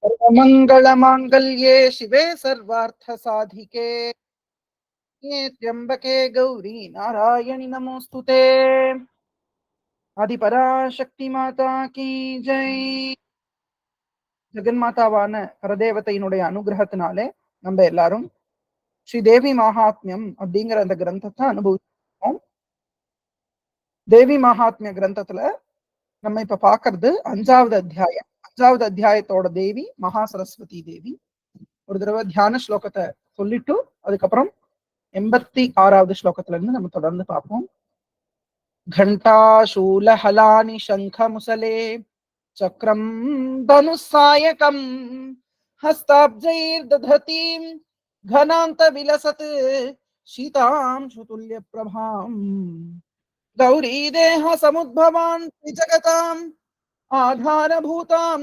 सर्वमङ्गलमाङ्गल्ये शिवे सर्वार्थसाधिके त्र्यम्बके गौरी नारायणि नमोऽस्तुते। ஆதிபராசக்தி மாதா கி ஜெய். ஜெகன்மாதாவான பரதேவதையினுடைய அனுகிரகத்தினாலே நம்ம எல்லாரும் ஸ்ரீ தேவி மகாத்மியம் அப்படிங்கிற அந்த கிரந்தத்தை அனுபவிச்சோம். தேவி மகாத்மிய கிரந்தத்துல நம்ம இப்ப பாக்குறது 5வது அத்தியாயம். 5வது அத்தியாயத்தோட தேவி மகா சரஸ்வதி தேவி. ஒரு தடவை தியான ஸ்லோகத்தை சொல்லிட்டு அதுக்கப்புறம் 86வது ஸ்லோகத்துல இருந்து நம்ம தொடர்ந்து பார்ப்போம். घंटाशूलहलानि शंखमुसले चक्रं धनुस्सायकं हस्ताब्जैर्दधतीं घनान्तविलसत् शीतांशुतुल्यप्रभां गौरीदेह समुद्भवान् त्रिजगताम् आधारभूतां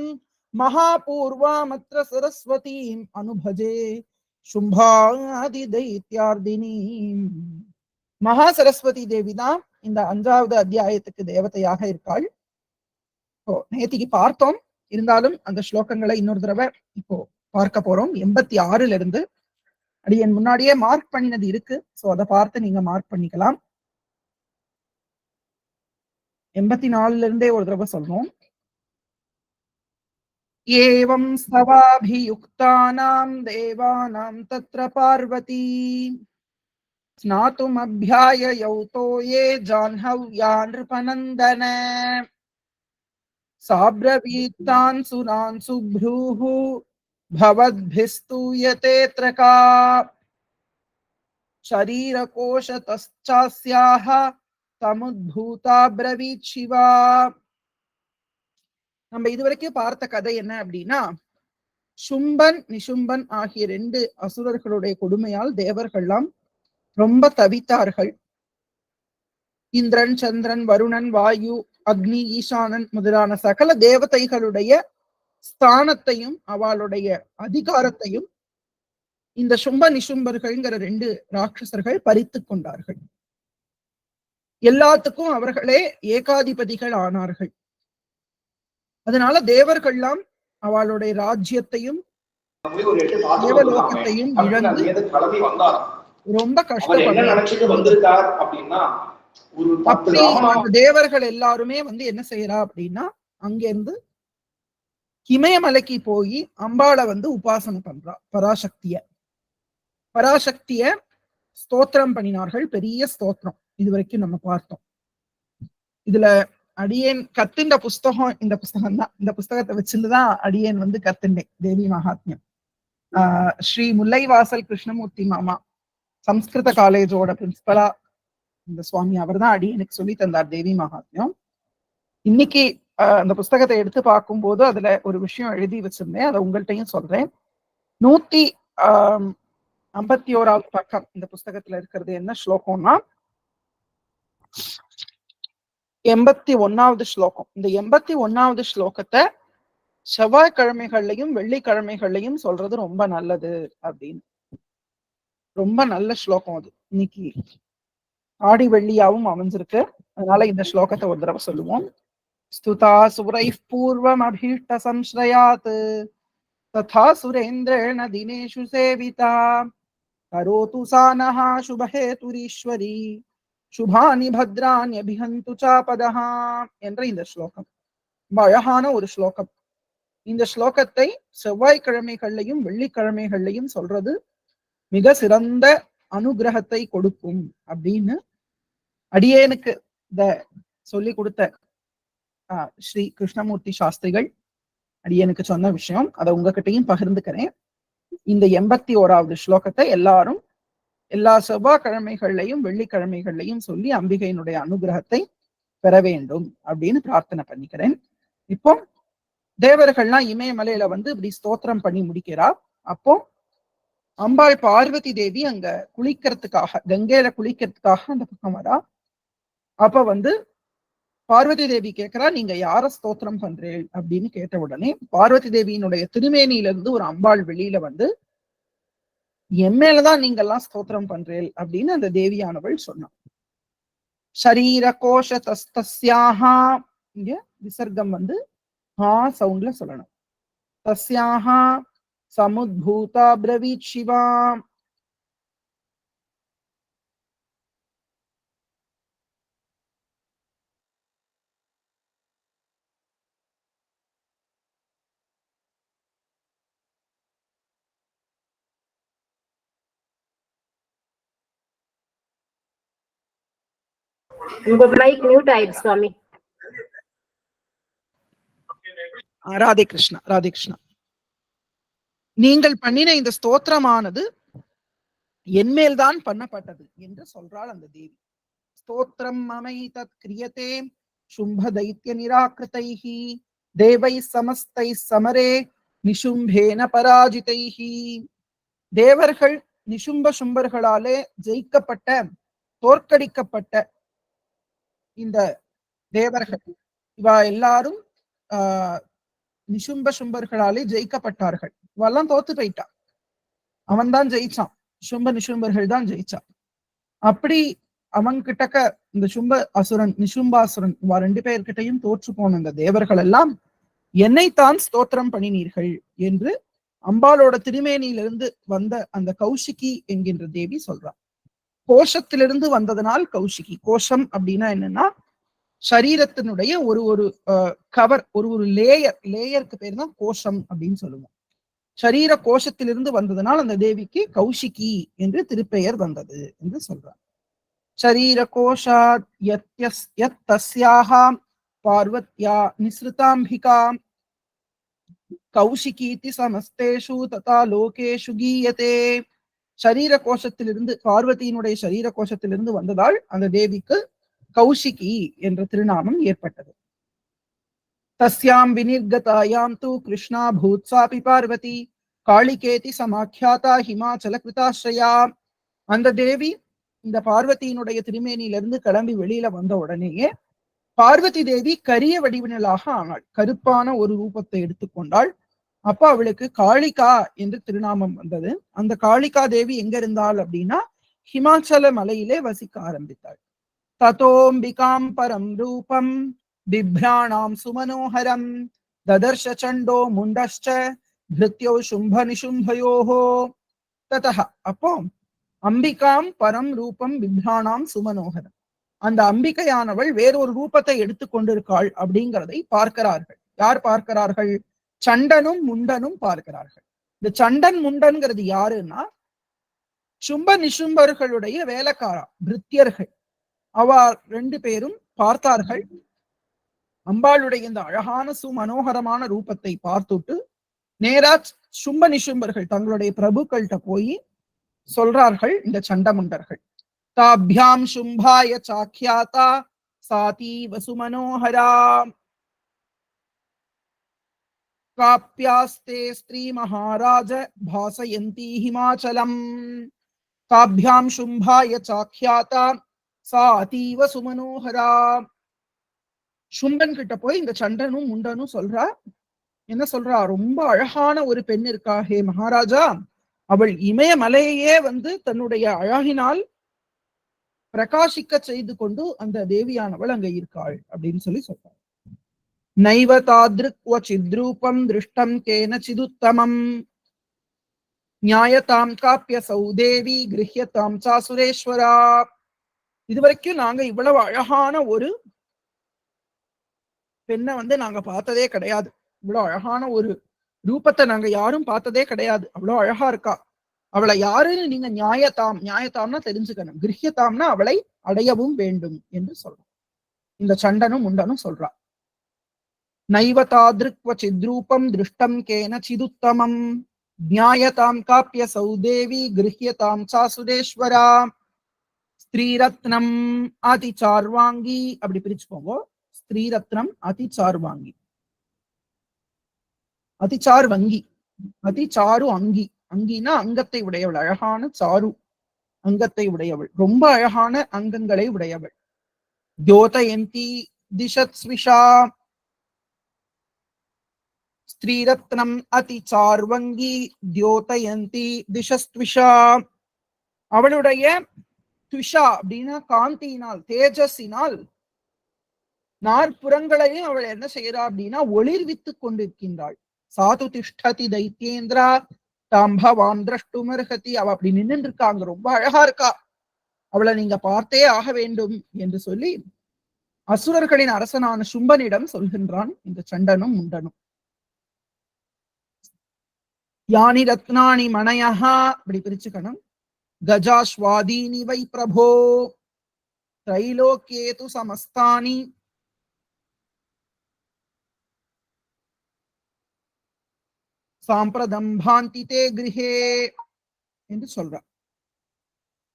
महापूर्वामत्र सरस्वतीम् अनुभजे शुम्भादिदैत्यार्दिनीम्. மகா சரஸ்வதி தேவி தான் இந்த 5வது அத்தியாயத்துக்கு தேவதையாக இருக்காள். நேத்திக்கு பார்த்தோம், இருந்தாலும் அந்த ஸ்லோகங்களை இன்னொரு தடவை இப்போ பார்க்க போறோம். 86ல இருந்து அடியன் முன்னாடியே மார்க் பண்ணினது இருக்கு, சோ அதை பார்த்து நீங்க மார்க் பண்ணிக்கலாம். 84ல இருந்தே ஒரு தடவை சொல்றோம். ஏவம் ஸ்தவாபியுக்தானாம் தேவானாம் தத்ர பார்வதி स्नातुमभ्याय यौतो ये जाह्नव्या नृपनन्दन साब्रवीत्तान् सुरान् सुभ्रूः भवद्भिस्तूयतेऽत्र का शरीरकोशतश्चास्याः तमुद्भूता ब्रवीत् शिवा. நம்ம இதுவரைக்கும் பார்த்த கதை என்ன அப்படின்னா, சும்பன் நிசும்பன் ஆகிய 2 அசுரர்களுடைய கொடுமையால் தேவர்கள்லாம் ரொம்ப தவித்தார்கள். இந்திரன், சந்திரன், வருணன், வாயு, அக்னி, ஈசானன் முதலான சகல தேவதைகளுடைய ஸ்தானத்தையும் அவளுடைய அதிகாரத்தையும் இந்த சும்ப நிசும்பர்கள்ங்கிற 2 ராட்சசர்கள் பறித்து கொண்டார்கள். எல்லாத்துக்கும் அவர்களே ஏகாதிபதிகள் ஆனார்கள். அதனால தேவர்கள்லாம் அவளுடைய ராஜ்யத்தையும் தேவலோகத்தையும் இழந்து ரொம்ப கஷ்டப்பட்டார். அப்படி அந்த தேவர்கள் எல்லாருமே என்ன செய்யறா அப்படின்னா, அங்கிருந்து இமயமலைக்கு போய் அம்பாளை உபாசனை பண்றா. பராசக்திய ஸ்தோத்திரம் பண்ணினார்கள். பெரிய ஸ்தோத்திரம் இதுவரைக்கும் நம்ம பார்த்தோம். இதுல அடியேன் கத்துண்ட புஸ்தகம் இந்த புஸ்தகம் தான். இந்த புஸ்தகத்தை வச்சிருந்துதான் அடியேன் கத்துண்டேன் தேவி மகாத்மியம். ஸ்ரீ முல்லைவாசல் கிருஷ்ணமூர்த்தி மாமா சம்ஸ்கிருத காலேஜோட பிரின்சிபலா இந்த சுவாமி அவர் தான் அடியனுக்கு சொல்லி தந்தார் தேவி மகாத்மியம். இன்னைக்கு அந்த புஸ்தகத்தை எடுத்து பார்க்கும்போது அதுல ஒரு விஷயம் எழுதி வச்சிருந்தேன், அதை உங்கள்கிட்டையும் சொல்றேன். 151வது பக்கம் இந்த புஸ்தகத்துல இருக்கிறது என்ன ஸ்லோகம்னா 81வது ஸ்லோகம். இந்த 81வது ஸ்லோகத்தை செவ்வாய்க்கிழமைகள்லையும் வெள்ளிக்கிழமைகள்லையும் சொல்றது ரொம்ப நல்லது அப்படின்னு. ரொம்ப நல்ல ஸ்லோகம் அது. இன்னைக்கு ஆடி வெள்ளியாவும் அமைஞ்சிருக்கு, அதனால இந்த ஸ்லோகத்தை ஒரு தடவை சொல்லுவோம். ஸ்துதா சுரைஃப் பூர்வம் அபீஷ்ட சம்ஸ்ரயாத் ததா சுரேந்திரேண தினேஷு சேவிதா கரோது சானஹ சுபஹேதுரீஸ்வரி சுபானி பத்ராணி அபிஹந்து சாபதஹா என்ற இந்த ஸ்லோகம் ரொம்ப அழகான ஒரு ஸ்லோகம். இந்த ஸ்லோகத்தை செவ்வாய்க்கிழமைகள்லையும் வெள்ளிக்கிழமைகள்லையும் சொல்றது மிக சிறந்த அனுகிரகத்தை கொடுக்கும் அப்படின்னு அடியேனுக்கு இத சொல்லி கொடுத்த ஸ்ரீ கிருஷ்ணமூர்த்தி சாஸ்திரிகள் அடியேனுக்கு சொன்ன விஷயம். அதை உங்ககிட்டையும் பகிர்ந்துக்கிறேன். இந்த 81வது ஸ்லோகத்தை எல்லாரும் எல்லா செவ்வாய்க்கிழமைகள்லையும் வெள்ளிக்கிழமைகள்லையும் சொல்லி அம்பிகையினுடைய அனுகிரகத்தை பெற வேண்டும் அப்படின்னு பிரார்த்தனை பண்ணிக்கிறேன். இப்போ தேவர்கள்லாம் இமயமலையில இப்படி ஸ்தோத்திரம் பண்ணி முடிக்கிறா. அப்போ அம்பாள் பார்வதி தேவி அங்க குளிக்கிறதுக்காக, கங்கையில குளிக்கிறதுக்காக அந்த பக்கம் வரா. அப்ப பார்வதி தேவி கேட்கிறா, நீங்க யார ஸ்தோத்திரம் பண்றேன் அப்படின்னு கேட்ட உடனே பார்வதி தேவியினுடைய திருமேனியிலிருந்து ஒரு அம்பாள் வெளியில எம்மேலதான் நீங்க எல்லாம் ஸ்தோத்திரம் பண்றேன் அப்படின்னு அந்த தேவியானவள் சொன்னான். ஷரீர கோஷ தஸ்தஸ்யாஹா, இங்க விசர்க்கம் ஹா சவுண்ட்ல சொல்லணும். தஸ்யாஹ சமுத்பூதா ப்ரவீத் சிவா. உங்க மைக் மியூட் ஆயிடுச்சு சுவாமி. ராதே கிருஷ்ணா, ராதே கிருஷ்ணா. நீங்கள் பண்ணின இந்த ஸ்தோத்திரமானது என்மேல்தான் பண்ணப்பட்டது என்று சொல்றாள் அந்த தேவி. ஸ்தோத்திரம் மமை தத் கிரியதே சும்ப தைத்ய நிராகிருதைஹி தேவை சமஸ்தை சமரே நிஷும்பேன பராஜிதைஹி. தேவர்கள் நிஷும்ப சும்பர்களாலே ஜெயிக்கப்பட்ட, தோற்கடிக்கப்பட்ட இந்த தேவர்கள் இவா எல்லாரும் நிஷும்ப சும்பர்களாலே ஜெயிக்கப்பட்டார்கள். இவெல்லாம் தோத்து போயிட்டா, அவன் தான் ஜெயிச்சான், சும்ப நிஷும்பர்கள் தான் ஜெயிச்சான். அப்படி அவன் கிட்டக்க இந்த சும்ப அசுரன் நிஷும்பாசுரன் இவா ரெண்டு பேர்கிட்டையும் தோற்று போன இந்த தேவர்கள் எல்லாம் என்னைத்தான் ஸ்தோத்திரம் பண்ணினீர்கள் என்று அம்பாளோட திருமேனியிலிருந்து வந்த அந்த கௌஷிகி என்கின்ற தேவி சொல்றான். கோஷத்திலிருந்து வந்ததனால் கௌஷிகி. கோஷம் அப்படின்னா என்னன்னா சரீரத்தினுடைய ஒரு ஒரு கவர், ஒரு ஒரு லேயருக்கு பேர் தான் கோஷம் அப்படின்னு சொல்லுவோம். சரீர கோஷத்திலிருந்து வந்ததனால் அந்த தேவிக்கு கௌஷிகி என்று திருப்பெயர் வந்தது என்று சொல்றார். சரீர கோஷாத் யத் தஸ்யாஹாம் பார்வத்யா நிஸ்ருதாம்பிகா கௌஷிகீதி சமஸ்தேஷு ததா லோகேஷு கீயதே. சரீர கோஷத்திலிருந்து, பார்வதியினுடைய சரீர கோஷத்திலிருந்து வந்ததால் அந்த தேவிக்கு கௌஷிகி என்ற திருநாமம் ஏற்பட்டது. தஸ்யாம் வினிர்கதாயாம் து கிருஷ்ணா பூத்சாபி பார்வதி காளிகேதி சமாக்கியாதா ஹிமாச்சல கிருதாஸ்ரயா. அந்த தேவி இந்த பார்வதியினுடைய திருமேனியிலிருந்து கிளம்பி வெளியில வந்த உடனேயே பார்வதி தேவி கரிய வடிவினலாக ஆனாள், கருப்பான ஒரு ரூபத்தை எடுத்துக்கொண்டாள். அப்ப அவளுக்கு காளிகா என்று திருநாமம் வந்தது. அந்த காளிகா தேவி எங்க இருந்தாள் அப்படின்னா ஹிமாச்சல மலையிலே வசிக்க ஆரம்பித்தாள். ததோம்பிகாம் பரம் ரூபம் பிப்ராணாம் சுமனோஹரம் ததர்ஷ சண்டோ முண்டஷ்ச பிருத்யோ சும்ப நிஷும்பயோஹோ ததஹ. அப்போ அம்பிகாம் பரம் ரூபம் பிப்ராணாம் சுமனோஹரம், அந்த அம்பிகையானவள் வேறொரு ரூபத்தை எடுத்துக்கொண்டிருக்காள் அப்படிங்கிறதை பார்க்கிறார்கள். யார் பார்க்கிறார்கள்? சண்டனும் முண்டனும் பார்க்கிறார்கள். இந்த சண்டன் முண்டன்கிறது யாருன்னா சும்ப நிஷும்பர்களுடைய வேலைக்காரா, பிருத்தியர்கள். அவ ரெண்டு பேரும் பார்த்தார்கள். அம்பாளுடைய இந்த அழகான சுமனோகரமான ரூபத்தை பார்த்துட்டு நேரா சும்ப நிஷும்பர்கள் தங்களுடைய பிரபுக்கள்கிட்ட போய் சொல்றார்கள் இந்த சண்டமுண்டர்கள். தாபியாம் சும்பாய சாக்கியாதா சாதி வசுமனோஹரா காப்யாஸ்தே ஸ்ரீ மகாராஜ பாசயந்தி ஹிமாச்சலம். தாபியாம் சும்பாய சாக்கியாதா சா அதீவ சுமனோஹரா. சும்பன் கிட்ட போய் இந்த சண்டனும் முண்டனும் சொல்றா, என்ன சொல்றா? ரொம்ப அழகான ஒரு பெண் இருக்கா ஹே மகாராஜா, அவள் இமயமலையே தன்னுடைய அழகினால் பிரகாசிக்க செய்து கொண்டு அந்த தேவியானவள் அங்க இருக்காள் அப்படின்னு சொல்லி சொல்றாள். நைவ தாத்ருக் சித்ரூபம் திருஷ்டம் கேன சிதுத்தமம் நியாயதாம் காப்பிய சௌதேவி கிரஹ்யதாம் சா சுரேஸ்வரா. இதுவரைக்கும் நாங்க இவ்வளவு அழகான ஒரு பெண்ணை நாங்க பார்த்ததே கிடையாது. இவ்வளவு அழகான ஒரு ரூபத்தை நாங்க யாரும் பார்த்ததே கிடையாது. அவ்வளவு அழகா இருக்கா. அவளை யாருன்னு நீங்க நியாயத்தாம்னா தெரிஞ்சுக்கணும், கிரஹ்யதாம்னா அவளை அடையவும் வேண்டும் என்று சொல்றோம். இந்த சண்டனும் முண்டனும் சொல்றா. நைவ தாத்ருக் சித்ரூபம் திருஷ்டம் கேன சிதுத்தமம் நியாயதாம் காப்பிய சௌதேவி கிரஹ்யதாம் சா சுரேஸ்வரா. ஸ்ரீரத்னம் அதி சார்வாங்கி அப்படி பிரிச்சுக்கோங்க. ஸ்ரீரத்னம் அதி சார்வாங்கி, அதிசார் வங்கி, அதிசாரு அங்கி. அங்கினா அங்கத்தை உடையவள், அழகான சாரு அங்கத்தை உடையவள், ரொம்ப அழகான அங்கங்களை உடையவள். தியோதயந்தி திசத்ஸ்விஷா. ஸ்ரீரத்னம் அதிசார்வங்கி தியோதயந்தி திசஸ்விஷா. அவளுடைய துஷா அப்படின்னா காந்தியினால், தேஜஸினால் நாற்புறங்களையும் அவள் என்ன செய்யறா அப்படின்னா ஒளிர்வித்துக் கொண்டிருக்கின்றாள். சாது திஷ்டதி தைத்யேந்திரா தாம்பவான் திரஷ்டுமர்ஹதி. அவ அப்படி நின்று இருக்காங்க, ரொம்ப அழகா இருக்கா, அவளை நீங்க பார்த்தே ஆக வேண்டும் என்று சொல்லி அசுரர்களின் அரசனான சும்பனிடம் சொல்கின்றான் இந்த சண்டனும் முண்டனும். யானி ரத்னானி மணயஹா அப்படி பிரிச்சுக்கணும். கஜாஸ்வாதீனி வை பிரபோ த்ரைலோக்கியேது சமஸ்தானி சாம்பிரதம் பாந்தி தே கிரஹே என்று சொல்றார்.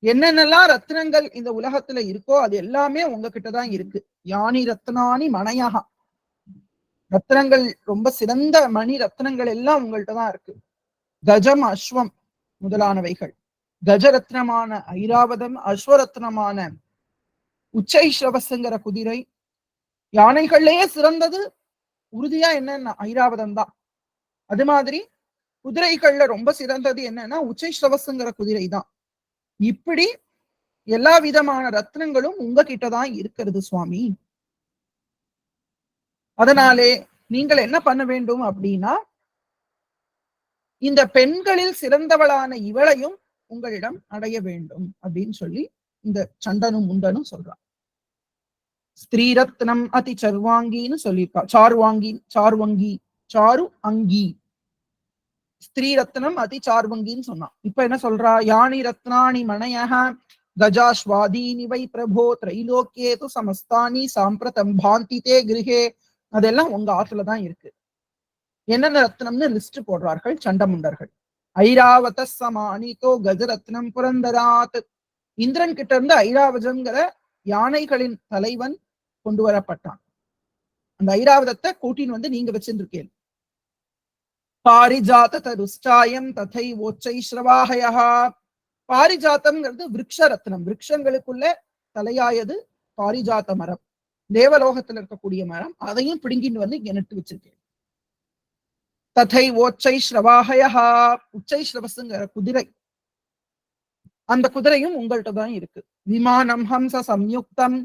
என்னென்னலாம் ரத்னங்கள் இந்த உலகத்துல இருக்கோ அது எல்லாமே உங்ககிட்டதான் இருக்கு. யானி ரத்னானி மணையகா, ரத்னங்கள் ரொம்ப சிறந்த மணி ரத்னங்கள் எல்லாம் உங்கள்கிட்ட தான் இருக்கு. கஜம் அஸ்வம் முதலானவைகள், கஜரத்னமான ஐராவதம், அஸ்வரத்னமான உச்சைஸ்ரவஸ்ங்கிற குதிரை, யானைகள்லயே சிறந்தது உறுதியா என்னன்னா ஐராவதம் தான். அது மாதிரி குதிரைகள்ல ரொம்ப சிறந்தது என்னன்னா உச்சைஸ்ரவஸ்ங்கிற குதிரை தான். இப்படி எல்லா விதமான ரத்னங்களும் உங்ககிட்டதான் இருக்கிறது சுவாமி. அதனாலே நீங்கள் என்ன பண்ண வேண்டும் அப்படின்னா, இந்த பெண்களில் சிறந்தவளான இவளையும் உங்களிடம் அடைய வேண்டும் அப்படின்னு சொல்லி இந்த சண்டனும் முண்டனும் சொல்றான். ஸ்திரீரத்னம் அதி சர்வாங்கின்னு சொல்லியிருக்கா. சாரு அங்கி, ஸ்திரீரத்னம் அதி சார்வங்கின்னு சொன்னான். இப்ப என்ன சொல்றா? யானி ரத்னானி மணயஹ கஜாஸ்வாதீனி வை பிரபோ த்ரைலோக்கியேது சமஸ்தானி சாம்பிரதம் பாந்தி தே கிரஹே. அதெல்லாம் உங்க ஆற்றுலதான் இருக்கு. என்னென்ன ரத்னம்னு லிஸ்ட் போடுறார்கள் சண்டமுண்டர்கள். ஐராவத சமானிதோ கஜரத்னம் புரந்தராத். இந்திரன் கிட்ட இருந்து ஐராவதங்கிற யானைகளின் தலைவன் கொண்டு வரப்பட்டான். அந்த ஐராவதத்தை கூட்டின்னு வந்து நீங்க வச்சிருக்கீங்க. பாரிஜாத தருஷ்டாயம் ததை ஓச்சை ஸ்ரவாஹயா. பாரிஜாத்தம்ங்கிறது விருட்ச ரத்னம், விருட்சங்களுக்குள்ள தலையாயது பாரிஜாத்த மரம், தேவலோகத்துல இருக்கக்கூடிய மரம். அதையும் பிடுங்கின்னு வந்து இங்க நட்டு வச்சிருக்கேன். ததை ஓச்சை ஸ்ரவாஹயா, உச்சை ஸ்ரவசுங்கிற குதிரை, அந்த குதிரையும் உங்கள்கிட்ட தான் இருக்கு. விமானம் ஹம்ச சம்யுக்தம்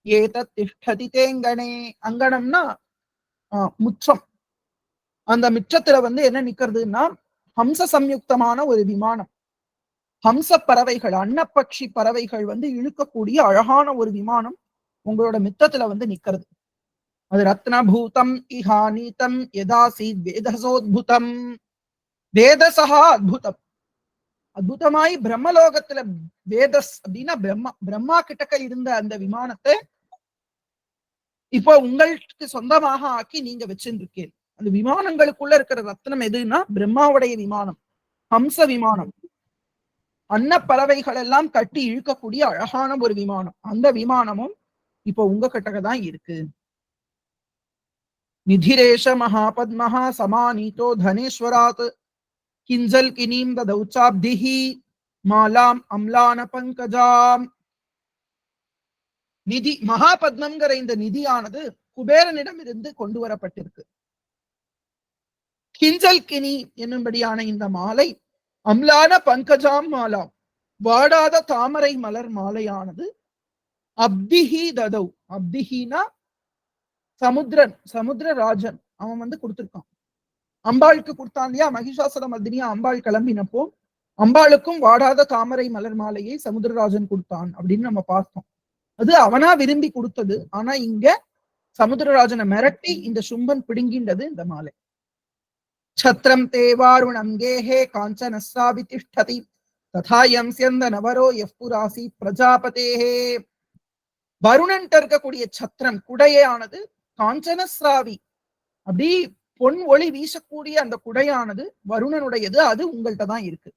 ஏதத் திஷ்டதி தேங்கணே. அங்கணம்னா முற்றம். அந்த மிச்சத்துல வந்து என்ன நிக்கிறதுன்னா ஹம்ச சம்யுக்தமான ஒரு விமானம். ஹம்ச பறவைகள், அன்னப்பட்சி பறவைகள் வந்து இழுக்கக்கூடிய அழகான ஒரு விமானம் உங்களோட மித்தத்துல வந்து நிக்கிறது. அது ரத்னபூதம் இஹானீதம் யதாசி வேதசோத்புதம். வேதசஹா அத்புதம். அத்புதமாய் பிரம்மலோகத்துல வேதஸ் அப்படின்னா பிரம்மா கிட்டக்க இருந்த அந்த விமானத்தை இப்போ உங்களுக்கு சொந்தமாக ஆக்கி நீங்க வச்சிருக்கீங்க. அந்த விமானங்களுக்குள்ள இருக்கிற ரத்னம் எதுன்னா பிரம்மாவுடைய விமானம், ஹம்ச விமானம். அன்ன பறவைகள் எல்லாம் கட்டி இழுக்கக்கூடிய அழகான ஒரு விமானம். அந்த விமானமும் இப்போ உங்க கிட்டதான் இருக்கு. நிதிரேஷ மகாபத்மஹா சமானீதோ தனேஸ்வராத் கிஞ்சல் கினீம் ததௌச்சாப்திஹி மாலாம் அம்லான பங்கஜாம். நிதி, மகாபத்மங்கிற இந்த நிதியானது குபேரனிடம் இருந்து கொண்டு வரப்பட்டிருக்கு. கிஞ்சல் கினி என்னும்படியான இந்த மாலை அம்லான பங்கஜாம் மாலாம், வாடாத தாமரை மலர் மாலையானது அப்திஹி ததௌ. அப்திஹினா சமுத்திரன், சமுத்திரராஜன் அவன் வந்து கொடுத்திருக்கான். அம்பாளுக்கு கொடுத்தான் இல்லையா, மகிஷாசுர மர்தினியா அம்பாள் கிளம்பினப்போ அம்பாளுக்கும் வாடாத தாமரை மலர் மாலையை சமுத்திரராஜன் கொடுத்தான் அப்படின்னு நம்ம பார்த்தோம். அது அவனா விரும்பி கொடுத்தது. ஆனா இங்க சமுத்திரராஜனை மிரட்டி இந்த சும்பன் பிடுங்கின்றது இந்த மாலை. சத்ரம் தேவாருணம் கேஹே காஞ்சனஸ்ராவி திஷ்டதி ததாயம் சியந்த நவரோ எஃபுராசி பிரஜாபதேஹே. வருணன் இருக்கக்கூடிய சத்திரம், குடையானது காஞ்சனஸ்ராவி, அப்படி பொன் ஒளி வீசக்கூடிய அந்த குடையானது வருணனுடையது. அது உங்கள்கிட்ட தான் இருக்கு.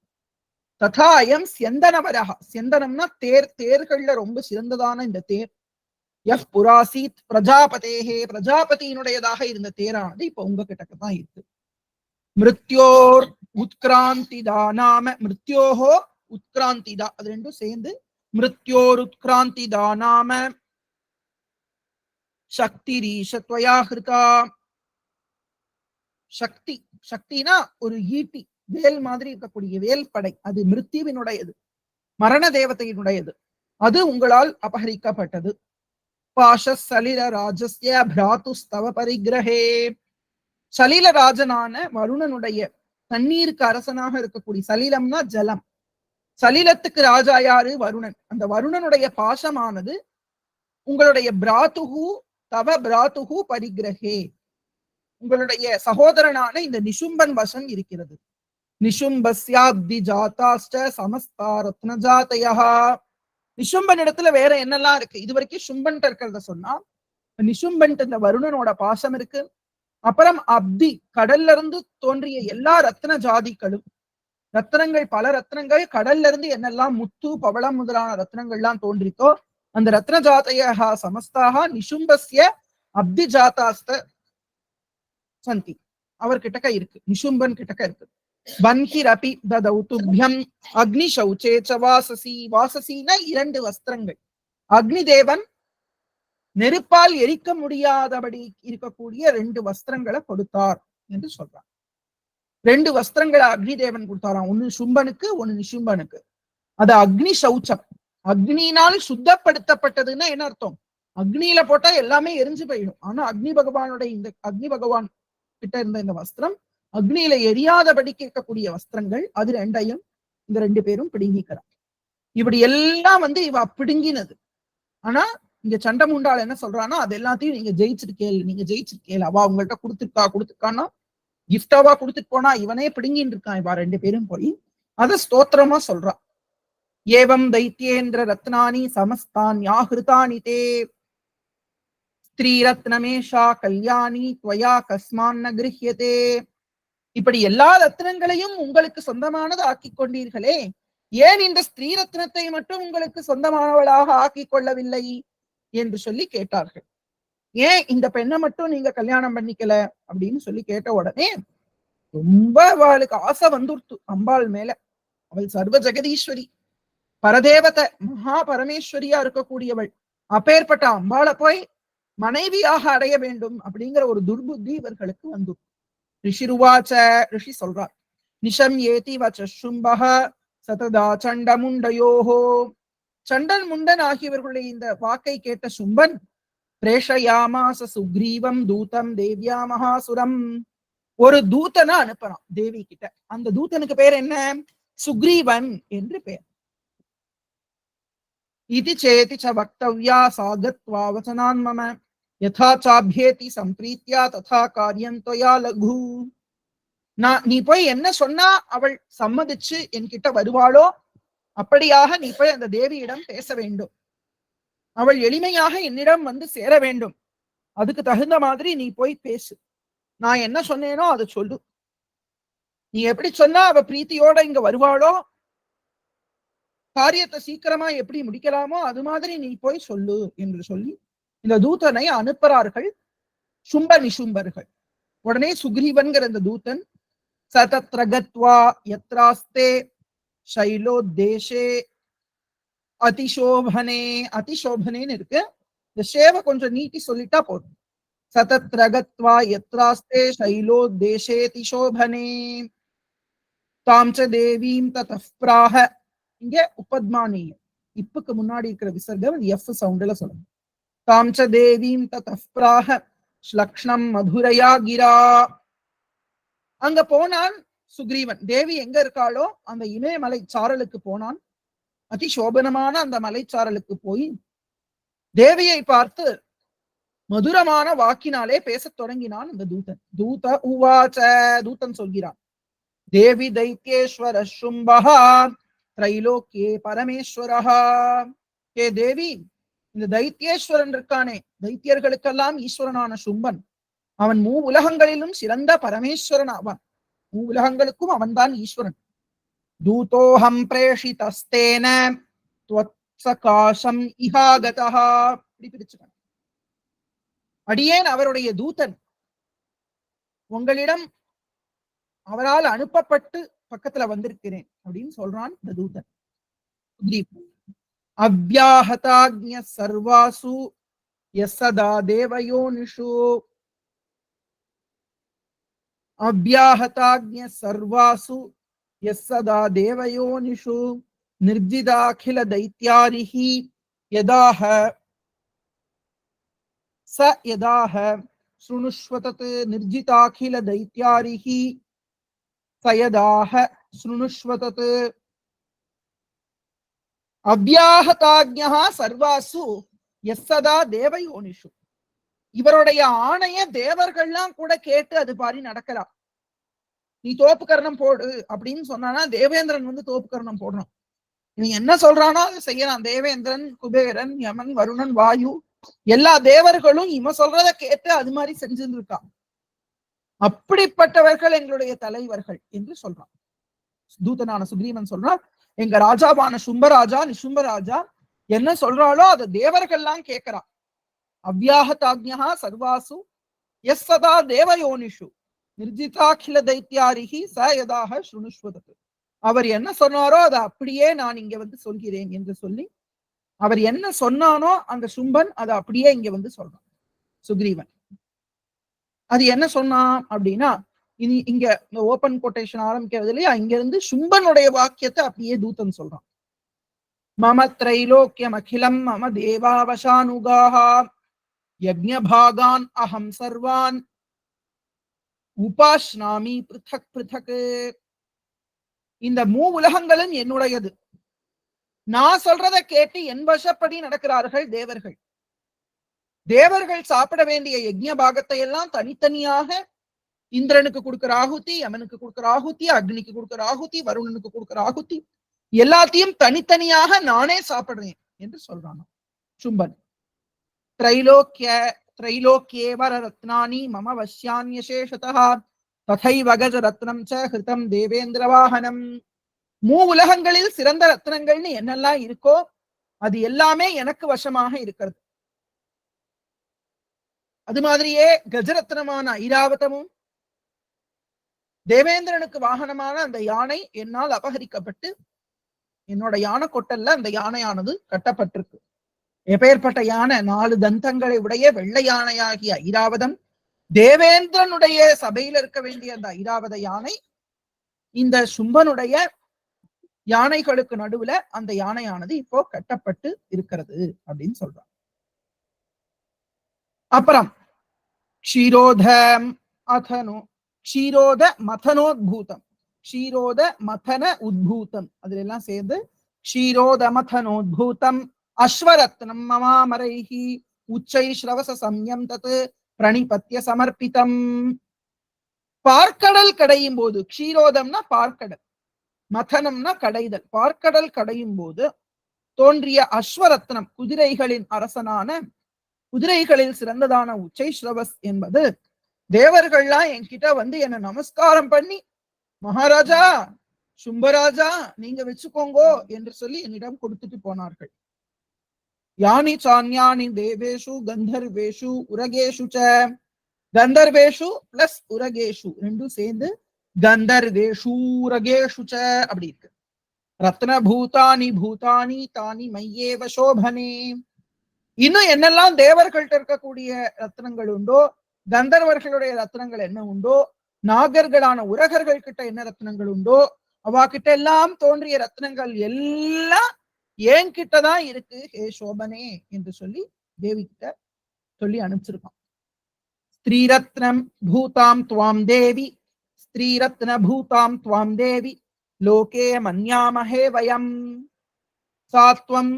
ததாயம் செந்தனவரக. செந்தனம்னா தேர், தேர்கள்ல ரொம்ப சிறந்ததான இந்த தேர். எஃப் புராசித் பிரஜாபதேஹே, பிரஜாபதியினுடையதாக இருந்த தேரானது இப்ப உங்ககிட்ட தான் இருக்கு. மிருத்யோர் உத்கிராந்திதா நாம, மிருத்யோஹோ உத்கிராந்திதா, அது ரெண்டும் சேர்ந்து மிருத்யோர் உத்கிராந்திதா நாம சக்தி ரீஷத்வயா ஹிருதா. சக்தி, சக்தினா ஒரு ஈட்டி, வேல் மாதிரி இருக்கக்கூடிய வேல் படை, அது மிருத்யுவினுடையது, மரண தேவதையினுடையது. அது உங்களால் அபகரிக்கப்பட்டது. பாஷ சலில ராஜஸ்ய பிராது ஸ்தவ பரிகிரஹே. சலீலராஜனான வருணனுடைய தண்ணீருக்கு அரசனாக இருக்கக்கூடிய, சலீலம்னா ஜலம், சலீலத்துக்கு ராஜா யாரு? வருணன். அந்த வருணனுடைய பாசமானது உங்களுடைய பிராத்துகு தவ பிராத்துகு பரிகிரகே, உங்களுடைய சகோதரனான இந்த நிஷும்பன் வசம் இருக்கிறது. நிஷும்பஸ்யாப்தி ஜாதாஷ்ட சமஸ்தா ரத்ன ஜாதயா. நிஷும்பன் இடத்துல வேற என்னெல்லாம் இருக்கு? இது வரைக்கும் சும்பன் இருக்கிறத சொன்னா, நிஷும்பன் இந்த வருணனோட பாசம் இருக்கு. அப்புறம் அப்தி, கடல்ல இருந்து தோன்றிய எல்லா ரத்ன ஜாதிகளும், ரத்னங்கள், பல ரத்னங்கள், கடல்ல இருந்து என்னெல்லாம் முத்து பவளம் முதலான ரத்னங்கள்லாம் தோன்றித்தோ அந்த ரத்ன ஜாதையா சமஸ்தாக நிஷும்பஸ்ய அப்தி ஜாதாஸ்த சந்தி, அவர்கிட்டக்க இருக்கு, நிஷும்பன் கிட்டக்க இருக்கு. பன்ஹிரபி ததௌதுப்யம் அக்னி சௌச்சேச்ச வாசசி. வாசசினா 2 வஸ்திரங்கள். அக்னி தேவன் நெருப்பால் எரிக்க முடியாதபடி இருக்கக்கூடிய 2 வஸ்திரங்களை கொடுத்தார் என்று சொல்றார். 2 வஸ்திரங்களை அக்னி தேவன் கொடுத்தாராம். ஒண்ணு சும்பனுக்கு, ஒண்ணு நிஷும்பனுக்கு. அது அக்னி சௌச்சம், அக்னியினால் சுத்தப்படுத்தப்பட்டதுன்னா என்ன அர்த்தம்? அக்னியில போட்டா எல்லாமே எரிஞ்சு போயிடும். ஆனா அக்னி பகவானுடைய இந்த அக்னி பகவான் கிட்ட இருந்த இந்த வஸ்திரம் அக்னியில எரியாதபடி கேட்கக்கூடிய வஸ்திரங்கள். அது 2ஐயும் இந்த 2 பேரும் பிடுங்கிக்கிறார். இப்படி எல்லாம் இவ பிடுங்கினது. ஆனா இங்க சண்டமுண்டாள் என்ன சொல்றான்னா, அது எல்லாத்தையும் நீங்க ஜெயிச்சிருக்கேள், நீங்க ஜெயிச்சிருக்கேள். அவ அவங்கள்ட்ட கொடுத்துருக்கான்னா கிஃப்டாவா கொடுத்துட்டு போனா, இவனே பிடுங்கின்னு இருக்கான் இவா 2 பேரும் போய். அத ஸ்தோத்திரமா சொல்றா. ஏவம் தைத்யேந்திர ரத்னானி சமஸ்தான்யாஹிருதானி தே ஸ்ரீரத்னமேஷா கல்யாணி துவயா கஸ்மான்ன கிருஹ்யதே. இப்படி எல்லா ரத்னங்களையும் உங்களுக்கு சொந்தமானது ஆக்கி கொண்டீர்களே, ஏன் இந்த ஸ்ரீ ரத்னத்தை மட்டும் உங்களுக்கு சொந்தமானவளாக ஆக்கி கொள்ளவில்லை என்று சொல்லி கேட்டார்கள். ஏன் இந்த பெண்ணை மட்டும் நீங்க கல்யாணம் பண்ணிக்கல அப்படின்னு சொல்லி கேட்ட உடனே ரொம்ப அவளுக்கு ஆசை வந்துடுத்து அம்பாள் மேல. அவள் சர்வ ஜெகதீஸ்வரி, பரதேவதை, மகா பரமேஸ்வரியா இருக்கக்கூடியவள். அப்பேற்பட்ட அம்பாளை போய் மனைவியாக அடைய வேண்டும் அப்படிங்கிற ஒரு துர்புத்தி இவர்களுக்கு வந்து. ரிஷிருவாச்ச, ரிஷி சொல்றார், நிஷம் ஏதி வச்ச சும்பக சததா சண்டமுண்டயோஹோ. சண்டன் முண்டன் ஆகியவர்களுடைய இந்த வாக்கை கேட்ட சும்பன், பிரேஷயாமாச சுக்ரீவம் தூதம் தேவ்யா மகாசுரம், ஒரு தூதனை அனுப்புறான் தேவி கிட்ட. அந்த தூதனுக்கு பேர் என்ன? சுக்ரீவன் என்று பெயர். இது சேதி ச வக்தவ்யா சாகத்வா வசனான் மம யதா சாப்யேதி சம்பிரீத்யா ததா காரியம் त्वया லகு. நீ போய் என்ன சொன்னா அவள் சம்மதிச்சு என்கிட்ட வருவாளோ அப்படியாக நீ போய் அந்த தேவியிடம் பேச வேண்டும். அவள் எளிமையாக என்னிடம் சேர வேண்டும். அதுக்கு தகுந்த மாதிரி நீ போய் பேசு. நான் என்ன சொன்னேனோ அதை சொல்லு. நீ எப்படி சொன்னா அவ பிரீத்தியோட இங்க வருவாளோ, காரியத்தை சீக்கிரமா எப்படி முடிக்கலாமோ அது மாதிரி நீ போய் சொல்லு என்று சொல்லி இந்த தூதனை அனுப்புறார்கள் சும்ப நிஷும்பர்கள். உடனே சுக்ரீவன்கிற இந்த தூதன் சதத்ரகத்வா யத்ராஸ்தே சைலோதேசே அதிசோபனே, அதிசோபனேன்னு இருக்கு, இந்த சேவை கொஞ்சம் நீட்டி சொல்லிட்டா போதும். சதத்ரகத்வா யத்ராஸ்தே சைலோதேசே அதிசோபனே தாம் ச தேவீம் ததஃ ப்ராஹ. இங்க உபத்மானியம், இப்புக்கு முன்னாடி இருக்கிற விசர்க்கம் எஃப் சவுண்ட்ல சொல்லணும். தாம் ச தேவீம் ததஃ ப்ராஹ ஸ்லக்ஷ்ணம் மதுரையா கிரா. அங்க போனான் சுக்ரீவன். தேவி எங்க இருக்காளோ அந்த இமயமலை சாரலுக்கு போனான். அதிசோபனமான அந்த மலைச்சாரலுக்கு போய் தேவியை பார்த்து மதுரமான வாக்கினாலே பேசத் தொடங்கினான் அந்த தூதன். தூத உவாச்ச, தூதன் சொல்கிறான், தேவி தைத்யேஸ்வர சும்பஹா திரைலோக்கியே பரமேஸ்வரஹா. ஏ தேவி, இந்த தைத்யேஸ்வரன் இருக்கானே, தைத்தியர்களுக்கெல்லாம் ஈஸ்வரனான சும்பன், அவன் உலகங்களிலும் சிறந்த பரமேஸ்வரன் ஆவான். உலகங்களுக்கும் அவன்தான் ஈஸ்வரன். தூதோஹம் பிரேஷிதஸ்தேன த்வத்ஸகாசம் இஹாகதஹ. இப்படி பிரிச்சுக்கணும். அடியேன் அவருடைய தூதன், உங்களிடம் அவரால் அனுப்பப்பட்டு பக்கத்துல வந்திருக்கிறேன் அப்படின்னு சொல்றான் இந்த தூதன். அவ்யாஹதாக்ஞ சர்வாசு யஸ்ஸதா தேவயோனிஷு. அவ்யாஹதாக்ஞ சர்வாசு யஸ்ஸதா தேவயோனிஷு நிர்ஜிதாகில தைத்யாரிஹி யதாஹ ச யதாஹ ஸ்ருணுஷ்வதத் நிர்ஜிதாகில தைத்யாரிஹி சயதாக ஸ்ருணுஷ்வதத் அவ்யாஹதாக்ஞா சர்வாசு எஸ்ஸதா தேவயோனிஷு. இவருடைய ஆணைய தேவர்கள்லாம் கூட கேட்டு அது பாரி நடக்கலாம். நீ தோப்பு கர்ணம் போடு அப்படின்னு சொன்னானா தேவேந்திரன் வந்து தோப்பு கர்ணம் போடணும். இவன் என்ன சொல்றானோ அதை செய்யலாம். தேவேந்திரன், குபேரன், யமன், வருணன், வாயு எல்லா தேவர்களும் இவன் சொல்றத கேட்டு அது மாதிரி செஞ்சிருக்கான். அப்படிப்பட்டவர்கள் எங்களுடைய தலைவர்கள் என்று சொல்றான். தூதனான சுக்ரீவன் சொல்றான், எங்க ராஜாவான சும்பராஜா நிசும்பராஜா என்ன சொல்றாளோ அதை தேவர்கள்லாம் கேட்கிறான். அவ்யாஹதாக்ஞா சர்வாசு எஸ் சதா தேவயோனிஷு நிர்ஜிதாகில தைத்யாரிஹி ச யதாக ஸ்ருணுஷ்வதத். அவர் என்ன சொன்னாரோ அதை அப்படியே நான் இங்க வந்து சொல்கிறேன் என்று சொல்லி அவர் என்ன சொன்னானோ அந்த சும்பன் அதை அப்படியே இங்க வந்து சொல்றான் சுக்ரீவன். அது என்ன சொன்னான் அப்படின்னா, இனி இங்க இந்த ஓபன் கோட்டேஷன் ஆரம்பிக்கிறது இல்லையா, இங்க இருந்து சும்பனுடைய வாக்கியத்தை அப்படியே தூதன் சொல்றான். மம த்ரைலோக்கியம் அகிலம் மம தேவாவசானுகாஹ யஜ்ஞபாகான் அஹம் சர்வான் உபாஸ்நாமி பிருதக் பிருதக். இந்த உலகங்களும் என்னுடையது. நான் சொல்றதை கேட்டு என் வசப்படி நடக்கிறார்கள் தேவர்கள். தேவர்கள் சாப்பிட வேண்டிய யஜ்ஞ பாகத்தை எல்லாம் தனித்தனியாக இந்திரனுக்கு கொடுக்கிற ஆகுதி, யமனுக்கு கொடுக்கிற ஆகுதி, அக்னிக்கு கொடுக்கிற ஆகுதி, வருணனுக்கு கொடுக்கிற ஆகுதி எல்லாத்தையும் தனித்தனியாக நானே சாப்பிடுறேன் என்று சொல்றான் சும்பன். திரைலோக்கியேவர ரத்னானி மம வசியான்யசேஷதः ததைவ கஜ ரத்னம் ச ஹிருதம் தேவேந்திர வாகனம். உலகங்களில் சிறந்த ரத்னங்கள்னு என்னெல்லாம் இருக்கோ அது எல்லாமே எனக்கு வசமாக இருக்கிறது. அது மாதிரியே கஜரத்னமான ஐராவதமும் தேவேந்திரனுக்கு வாகனமான அந்த யானை என்னால் அபகரிக்கப்பட்டு என்னோட யானை கொட்டல்ல அந்த யானையானது கட்டப்பட்டிருக்கு. எப்பேற்பட்ட யானை? 4 தந்தங்களை உடைய வெள்ளை யானையாகிய ஐராவதம். தேவேந்திரனுடைய சபையில் இருக்க வேண்டிய அந்த ஐராவத யானை இந்த சும்பனுடைய யானைகளுக்கு நடுவுல அந்த யானையானது இப்போ கட்டப்பட்டு இருக்கிறது அப்படின்னு சொல்றான். அப்புறம் க்ஷீரோத மதனோத்பூதம், க்ஷீரோத மதன உத்பூதம் அதுல எல்லாம் சேர்ந்து க்ஷீரோத மதனோத்பூதம் அஸ்வரத்னம் மமாமரைஹி உச்சை ஸ்ரவச சம்யம் தத் பிரணிபத்ய சமர்ப்பிதம். பார்க்கடல் கடையும் போது, க்ஷீரோதம்னா பார்க்கடல், மதனம்னா கடைதல். பார்க்கடல் கடையும் போது தோன்றிய அஸ்வரத்னம் குதிரைகளின் அரசனான, குதிரைகளில் சிறந்ததான உச்சை ஸ்ரவஸ் என்பது தேவர்கள்லாம் என்கிட்ட வந்து என்ன நமஸ்காரம் பண்ணி, மகாராஜா சும்பராஜா நீங்க வச்சுக்கோங்கோ என்று சொல்லி என்னிடம் கொடுத்துட்டு போனார்கள். யானி சான்யானி தேவேஷு கந்தர்வேஷு உரகேஷு ச. கந்தர்வேஷு பிளஸ் உரகேஷு ரெண்டும் சேர்ந்து கந்தர்வேஷு உரகேஷு ச அப்படி இருக்கு. ரத்ன பூதானி பூதானி தானி மையேவ சோபனே. இன்னும் என்னெல்லாம் தேவர்கள்ட்ட இருக்கக்கூடிய ரத்னங்கள் உண்டோ, கந்தர்வர்களுடைய ரத்னங்கள் என்ன உண்டோ, நாகர்களான உரகர்கள் கிட்ட என்ன ரத்னங்கள் உண்டோ, அவா கிட்ட எல்லாம் தோன்றிய ரத்னங்கள் எல்லாம் ஏன் கிட்டதான் இருக்கு ஹே சோபனே என்று சொல்லி தேவி கிட்ட சொல்லி அனுப்பிச்சிருக்கான். ஸ்ரீரத்னம் பூதாம் துவாம் தேவி, ஸ்ரீரத்ன பூதாம் துவாம் தேவி லோகே மன்யாமஹே வயம் சாத்வம்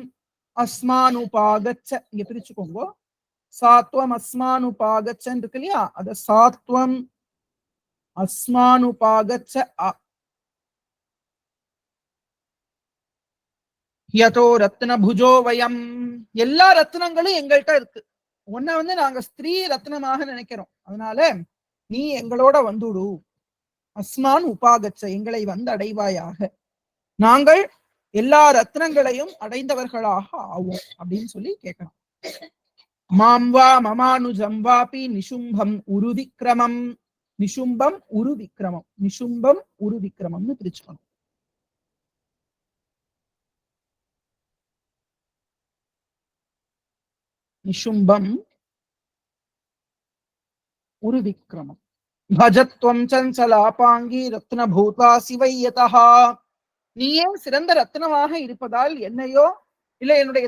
அஸ்மானுபாகச்ச. இங்க பிரிச்சுக்கோங்க, சாத்வம் அஸ்மானுபாகச்சன்னு இருக்கு இல்லையா, அத சாத்வம் அஸ்மானுபாகச்ச யதோ ரத்ன புஜோ வயம். எல்லா ரத்னங்களும் எங்கள்கிட்ட இருக்கு. உன்னை வந்து நாங்க ஸ்திரீ ரத்னமாக நினைக்கிறோம், அதனால நீ எங்களோட வந்துடு. அஸ்மான் உபாகச்ச எங்களை வந்து அடைவாயாக, நாங்கள் எல்லா ரத்னங்களையும் அடைந்தவர்களாக ஆவோம் அப்படின்னு சொல்லி கேட்கணும். மாம்வா மமானுஜம் வாபி நிஷும்பம் உரு விக்ரமம். நிஷும்பம் உரு விக்ரமம், நிஷும்பம் உரு விக்ரமம்னு பிரிச்சுக்கணும். நிஷும்பம் உரு விக்ரமம். பஜத்வம் சஞ்சலாபாங்கி ரத்னபூதா சிவையதா. நீயே சிறந்த ரத்னமாக இருப்பதால் என்னையோ இல்ல என்னுடைய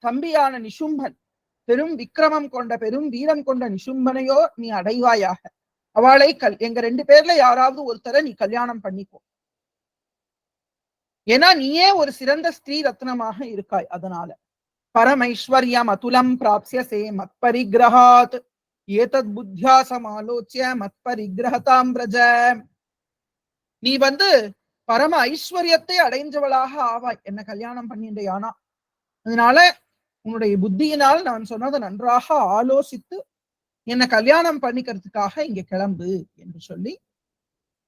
தம்பியான நிஷும்பன் பெரும் விக்கிரமம் கொண்ட பெரும் வீரம் கொண்ட நிசும்பனையோ நீ அடைவாயாக. அவளை எங்க 2 பேர்ல யாராவது ஒருத்தரை நீ கல்யாணம் பண்ணிக்கோ. ஏன்னா நீயே ஒரு சிறந்த ஸ்திரீ ரத்னமாக இருக்காய். அதனால பரமைஸ்வர்யம் அதுலம் பிராப்ஸ்யசே மத்பரிகிரஹாத் ஏதத் புத்தியா சமாலோச்ய மத்பரிகிரஹதாம் பிரஜ. நீ பரம ஐஸ்வர்யத்தை அடைஞ்சவளாக ஆவாய் என்ன கல்யாணம் பண்ணிண்டையானா. அதனால உன்னுடைய புத்தியினால் நான் சொன்னதை நன்றாக ஆலோசித்து என்ன கல்யாணம் பண்ணிக்கிறதுக்காக இங்க கிளம்பு என்று சொல்லி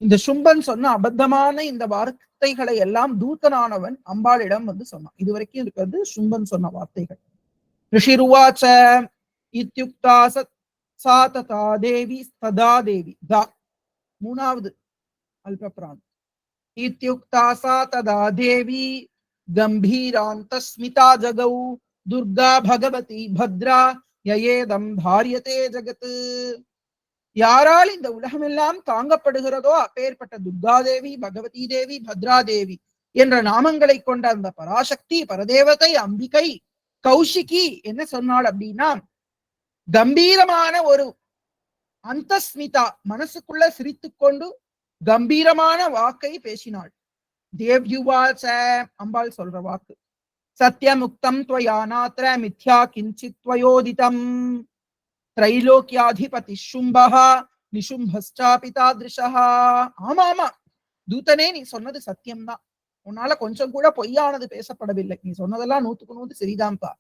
இந்த சும்பன் சொன்ன அபத்தமான இந்த வார்த்தைகளை எல்லாம் தூதனானவன் அம்பாளிடம் சொன்னான். இதுவரைக்கும் இருக்கிறது சும்பன் சொன்ன வார்த்தைகள். ரிஷிருவாச்ச இத்யுக்தா சா ததா தேவி ததா தேவி தா மூணாவது அல்பபிராணம். இத்யுக்தா சா ததா தேவி கம்பீராந்தஸ்மிதா ஜகௌ துர்கா பகவதி பத்ரா யயேதம் தாரியதே ஜகத். யாரால் இந்த உலகமெல்லாம் தாங்கப்படுகிறதோ அப்பேற்பட்ட துர்காதேவி பகவதி தேவி பத்ராதேவி என்ற நாமங்களை கொண்ட அந்த பராசக்தி பரதேவதை அம்பிகை கௌஷிகி என்ன சொன்னாள் அப்படின்னா, கம்பீரமான ஒரு அந்தஸ்மிதா மனசுக்குள்ள சிரித்துக் கொண்டு கம்பீரமான வாக்கை பேசினாள். தேவ்யுவாச்ச அம்பாள் சொல்ற வாக்கு. சத்யமுக்தம் துவயா நாத்ர மித்யா கிஞ்சித் துவயோதிதம் திரைலோக்கியாதிபதி சும்பஹா நிசும்பஸ்சாபி தாத்ருஷஹா. ஆமா ஆமா தூதனே, நீ சொன்னது சத்தியம்தான். உன்னால கொஞ்சம் கூட பொய்யானது பேசப்படவில்லை. நீ சொன்னதெல்லாம் 100க்கு 100 சரிதான்ப்பா.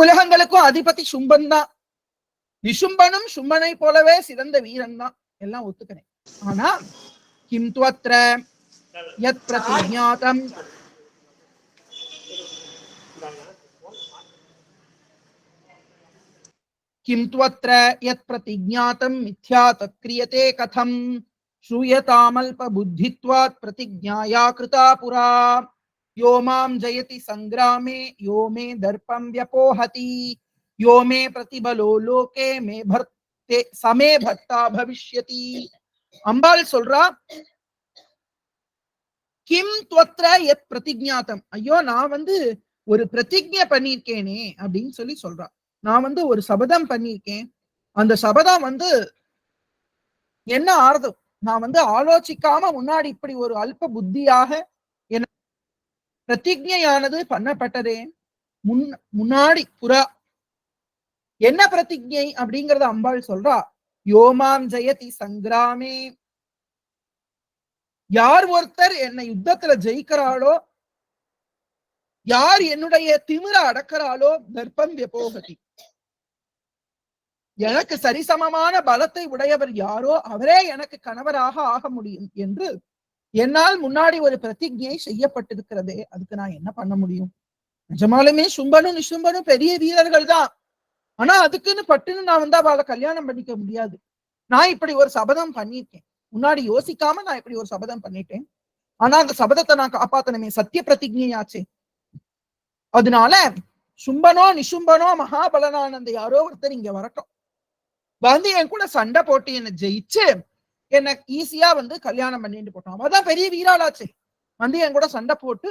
உலகங்களுக்கும் அதிபதி சும்பன் தான். நிசும்பனும் சும்பனை போலவே சிறந்த வீரன் தான். எல்லாம் ஒத்துக்கிறேன். ஆனா கிம் துவத்ர யத் பிரதிஜ்ஞாதம் கிம் துவத்ர யத் பிரதிஜ்ஞாதம் மித்யா தத் கிரியதே கதம் ஸ்ரூயதாமல்ப புத்தித்வாத் பிரதிஜ்ஞாயா கிருதா புரா யோ மாம் ஜயதி சங்கிராமே யோ மே தர்ப்பம் வ்யபோஹதி யோ மே பிரதிபலோ லோகே மே பர்த்தே சமே பர்த்தா பவிஷ்யதி. அம்பாள் சொல்றா, கிம் துவத்ர யத் பிரதிஜ்ஞாதம். ஐயோ நான் ஒரு பிரதிஜ்ஞை பண்ணியிருக்கேனே அப்படின்னு சொல்லி சொல்றா. நான் ஒரு சபதம் பண்ணியிருக்கேன். அந்த சபதம் என்ன ஆறுது? நான் ஆலோசிக்காம முன்னாடி இப்படி ஒரு அல்ப புத்தியாக என்ன பிரதிஜ்ஞையானது பண்ணப்பட்டதே. முன்னாடி புறா என்ன பிரதிஜ்ஞை அப்படிங்கறத அம்பாள் சொல்றா. யோமாம் ஜெயதி சங்கிராமே, யார் ஒருத்தர் என்னை யுத்தத்துல ஜெயிக்கிறாளோ, யார் என்னுடைய திமிர அடக்கிறாளோ, தர்ப்பம் வ்யபோகதி, எனக்கு சரிசமமான பலத்தை உடையவர் யாரோ அவரே எனக்கு கணவராக ஆக முடியும் என்று என்னால் முன்னாடி ஒரு பிரதிஜ்ஞை செய்யப்பட்டிருக்கிறதே. அதுக்கு நான் என்ன பண்ண முடியும்? நிஜமாலுமே சும்பனும் நிசும்பனும் பெரிய வீரர்கள் தான். ஆனா அதுக்குன்னு பட்டுன்னு நான் அவளை கல்யாணம் பண்ணிக்க முடியாது. நான் இப்படி ஒரு சபதம் பண்ணியிருக்கேன். முன்னாடி யோசிக்காம நான் இப்படி ஒரு சபதம் பண்ணிட்டேன். ஆனா அந்த சபதத்தை நான் காப்பாத்தணுமே, சத்திய பிரதிஜ்ஞையாச்சே. அதனால சும்பனோ நிசும்பனோ மகாபலனானந்த யாரோ ஒருத்தர் இங்க வரட்டும், என் கூட சண்டை போட்டு என்ன ஜெயிச்சு என்ன ஈஸியா கல்யாணம் பண்ணிட்டு போட்டோம். அவதான் பெரிய வீராளாச்சே. என் கூட சண்டை போட்டு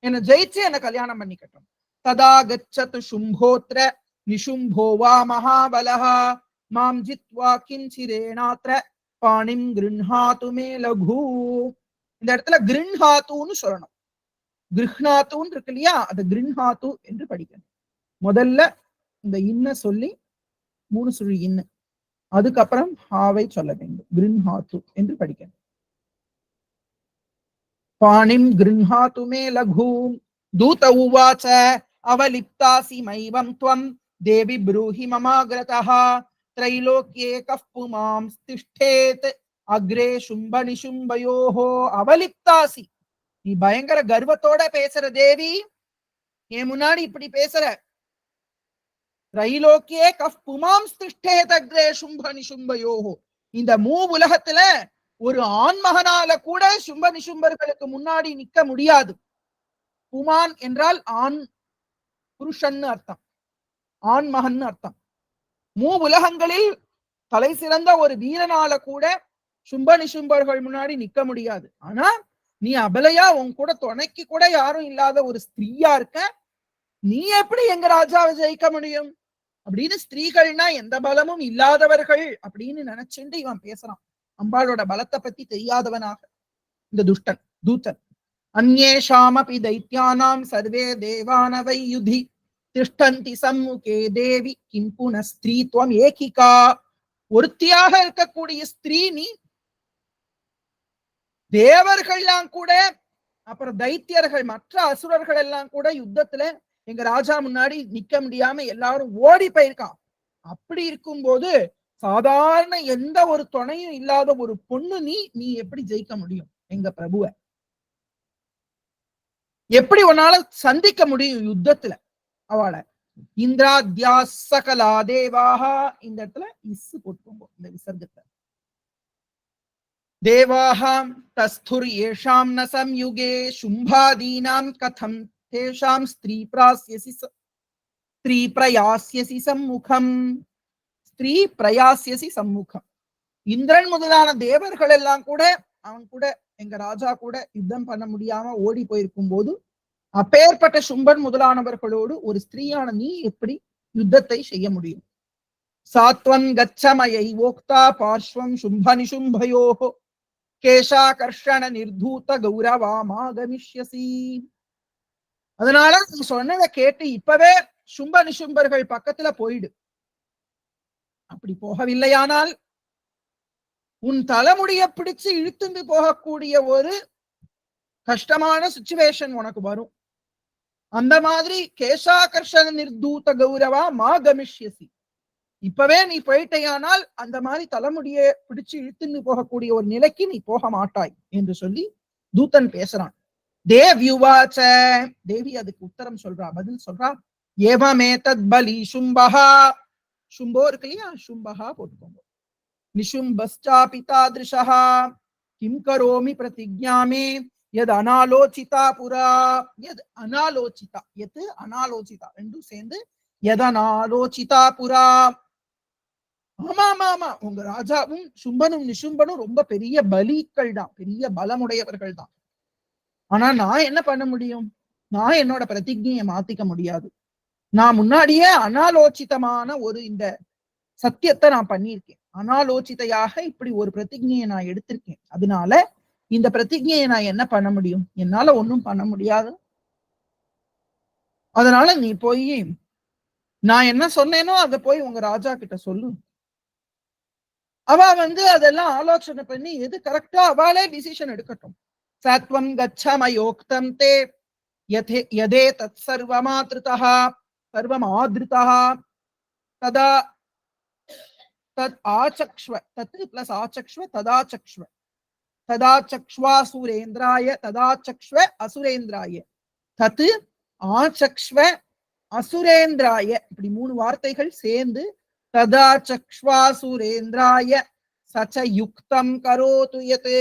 என்ன ஜெயிச்சு என்ன கல்யாணம் பண்ணிக்கட்டும். ததா கச்சது சும்போத்ர நிசும்போவா மகாபலஹா மாம் ஜித்வா கிஞ்சிரேணாத்ர பாணிம் கிருஹாது மே லகு. இந்த இடத்துல கிருஹாத்துன்னு சொல்லணும். கிருஹ்நாத்துன்னு இருக்கு இல்லையா, அது கிருஹாத்து என்று படிக்கணும். முதல்ல இந்த இன்ன சொல்லி 3 சுழி இன்னு, அதுக்கப்புறம் ஹாவை சொல்ல வேண்டும். கிருஹாத்து என்று படிக்கணும். பாணிம் கிருஹாது மே லகு. தூத உவாச்ச அவலிப்தாசி மைவம் த்வம் தேவி ப்ரூஹி மமாக்ரதஹ த்ரைலோக்யே கஃப் புமாம் ஸ்திஷ்டேத் அக்ரே சும்ப நிசும்பயோஹோ. அவலிப்தாசி, நீ பயங்கர கர்வத்தோட பேசுற தேவி, என் முன்னாடி இப்படி பேசுற. த்ரைலோக்யே கஃப் புமாம் ஸ்திஷ்டேத் அக்ரே சும்ப நிசும்பயோஹோ. இந்த உலகத்துல ஒரு ஆண்மகனால கூட சும்ப நிசும்பர்களுக்கு முன்னாடி நிக்க முடியாது. புமான் என்றால் ஆண் புருஷன்னு அர்த்தம், ஆண்மகன் அர்த்தம். உலகங்களில் தலை சிறந்த ஒரு வீரனால கூட சும்ப நிசும்பர்கள் முன்னாடி நிக்க முடியாது. ஆனா நீ அபலையா, உன் கூட துணைக்கு கூட யாரும் இல்லாத ஒரு ஸ்திரீயா இருக்க, நீ எப்படி எங்க ராஜாவை ஜெயிக்க முடியும்? அப்படின்னு ஸ்திரீகள்னா எந்த பலமும் இல்லாதவர்கள் அப்படின்னு நினைச்சுட்டு இவன் பேசுறான். அம்பாளோட பலத்தை பத்தி தெரியாதவனாக இந்த துஷ்டன் தூத்தன். அந்யேஷாமபி தைத்யானாம் சர்வே தேவானவை யுதி திஷ்டந்தி சம்முகே தேவி கிம் புன ஸ்திரீத்வம் ஏகிகா. ஒருத்தியாக இருக்கக்கூடிய ஸ்திரீ நீ, தேவர்கள்லாம் கூட அப்புறம் தைத்தியர்கள் மற்ற அசுரர்கள் எல்லாம் கூட யுத்தத்துல எங்க ராஜா முன்னாடி நிக்க முடியாம எல்லாரும் ஓடி போயிருக்கான். அப்படி இருக்கும்போது சாதாரண எந்த ஒரு துணையும் இல்லாத ஒரு பொண்ணு நீ எப்படி ஜெயிக்க முடியும் எங்க பிரபுவ? எப்படி உன்னால சந்திக்க முடியும் யுத்தத்துல அவளை? இந்திராத்யா சகலா தேவாஹா, இந்த இடத்துல இஸ் போட்டுக்கோங்க இந்த விசர்க்கத்தை. தேவாஹாம் தஸ்துர் ஏஷாம் ந சம்யுகே சும்பாதீனாம் கதம் தேஷாம் ஸ்திரீ பிரயாஸ்யசி சம்முகம். ஸ்திரீ பிரயாஸ்யசி சம்முகம். இந்திரன் முதலான தேவர்கள் எல்லாம் கூட அவன் கூட எங்க ராஜா கூட யுத்தம் பண்ண முடியாம ஓடி போயிருக்கும் போது அப்பேற்பட்ட சும்பன் முதலானவர்களோடு ஒரு ஸ்திரீயான நீ எப்படி யுத்தத்தை செய்ய முடியும்? சாத்வன் கச்சமயை ஓக்தா பார்ஸ்வம் சும்ப நிசும்பயோஹோ கேஷாகர்ஷண நிர்தூத கௌரவாமாகமிஷ்யசி. அதனால நீ சொன்னதை கேட்டு இப்பவே சும்ப நிசும்பர்கள் பக்கத்துல போயிடு. அப்படி போகவில்லையானால் உன் தலைமுடிய பிடிச்சு இழுத்துண்டு போகக்கூடிய ஒரு கஷ்டமான சிச்சுவேஷன் உனக்கு வரும். அந்த மாதிரி கேஷாகர்ஷண நிர்தூத கௌரவா மா கமிஷ்யசி. இப்பவே நீ போயிட்டையானால் அந்த மாதிரி தலைமுடிய பிடிச்சு இழுத்துன்னு போகக்கூடிய ஒரு நிலைக்கு நீ போக மாட்டாய் என்று சொல்லி தூதன் பேசுறான். தேவ்யுவாச்ச, தேவி அதுக்கு உத்தரம் சொல்றா, பதில் சொல்றா. ஏவமே தத் பலி சும்பஹா, சும்போ இருக்கு இல்லையா, சும்பஹா போட்டுக்கோங்க. நிசும்பஸ்சாபி தாத்ருஷஹா கிம் கரோமி பிரதிஜ்ஞாமே யத் அனாலோசிதா புரா. யத் அனாலோசிதா, எது அனாலோசிதா ரெண்டும் சேர்ந்து யத் அனாலோசிதா புரா. ஆமா ஆமா ஆமா, உங்க ராஜாவும் சும்பனும் நிசும்பனும் ரொம்ப பெரிய பலிகள் தான், பெரிய பலமுடையவர்கள் தான். ஆனா நான் என்ன பண்ண முடியும்? நான் என்னோட பிரதிஜ்ஞையை மாத்திக்க முடியாது. நான் முன்னாடியே அனாலோசிதமான ஒரு இந்த சத்தியத்தை நான் பண்ணியிருக்கேன். அனாலோசிதையாக இப்படி ஒரு பிரதிஜ்ஞையை நான் எடுத்திருக்கேன். அதனால இந்த பிரதிஜ்ஞையை நான் என்ன பண்ண முடியும்? என்னால ஒன்னும் பண்ண முடியாது. அதனால நீ போய் நான் என்ன சொன்னேனோ அதை போய் உங்க ராஜா கிட்ட சொல்லு. அவ அதெல்லாம் ஆலோசனை பண்ணி எது கரெக்டா அவளே டிசிஷன் எடுக்கட்டும். சத்வம் கச்சமயோக்தம் தே யதே தத் சர்வமாத்ருதஹ சர்வமாத்ருதஹ ததா தத் ஆசக்ஷ்வ, தத் பிளஸ் ஆசக்ஷ்வ ததாசக்ஷ்வ ததாசக்ஷ்வாசுரேந்திராய ததாசக்ஷ்வ அசுரேந்திராய தத் ஆசக்ஷ்வ அசுரேந்திராய, இப்படி மூணு வார்த்தைகள் சேர்ந்து ததாசக்ஷ்வாசுரேந்திராய சச்ச யுக்தம் கரோது யத்.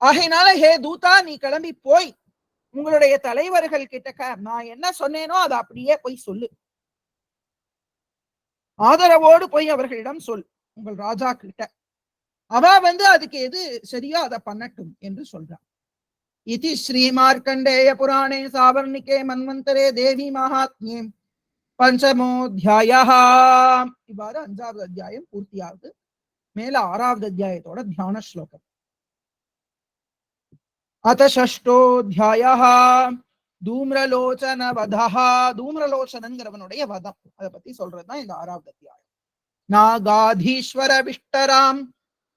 ஆகையினால ஹே தூதா, நீ கிளம்பி போய் உங்களுடைய தலைவர்கள் கிட்ட நான் என்ன சொன்னேனோ அதை அப்படியே போய் சொல்லு. ஆதரவோடு போய் அவர்களிடம் சொல், உங்கள் ராஜா கிட்ட. அவ அதுக்கு எது சரியோ அதை பண்ணட்டும் என்று சொல்றான். இதி ஸ்ரீ மார்க்கண்டேய புராணே சாவர்ணிகே மன்வந்தரே தேவி மகாத்மியே பஞ்சமோத்யாயः. இவ்வாறு 5வது அத்தியாயம் பூர்த்தியாகுது. மேல 6வது அத்தியாயத்தோட தியான ஸ்லோகம். அத 6ோऽध्यायः தூம்ரலோச்சன வதஹ. தூம்ரலோச்சனங்கிறவனுடைய வதம் அதை பத்தி சொல்றதுதான் இந்த 6வது அத்தியாயம். நாகாதீஸ்வர விஷ்டராம்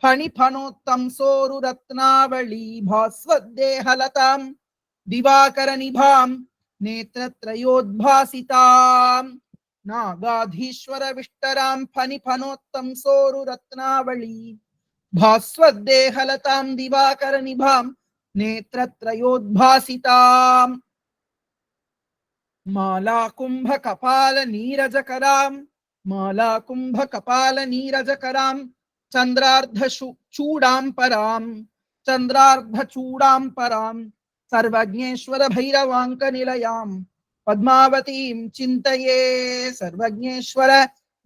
ஃபணிஃபனோத்தம் சோரு ரத்னாவளி பாஸ்வத்தேஹலதாம் திவாகர நிபாம் நேத்ரத்ரயோத்பாசிதாம். நாகாதீஸ்வர விஷ்டராம் ஃபணிஃபனோத்தம் சோரு ரத்னாவளி பாஸ்வத்தேஹலதாம் திவாகர நிபாம் நேத்ரத்ரயோத்பாசிதாம். மாலா கும்ப கபால நீரஜகராம் மாலா கும்ப கபால நீரஜகராம் சந்திரார்த்த சூடாம் பராம் சந்திரார்த்த சூடாம் பராம் சர்வஜ்ஞேஸ்வர பைரவாங்க நிலையாம் பத்மாவதீம் சிந்தையே. சர்வஜ்ஞேஸ்வர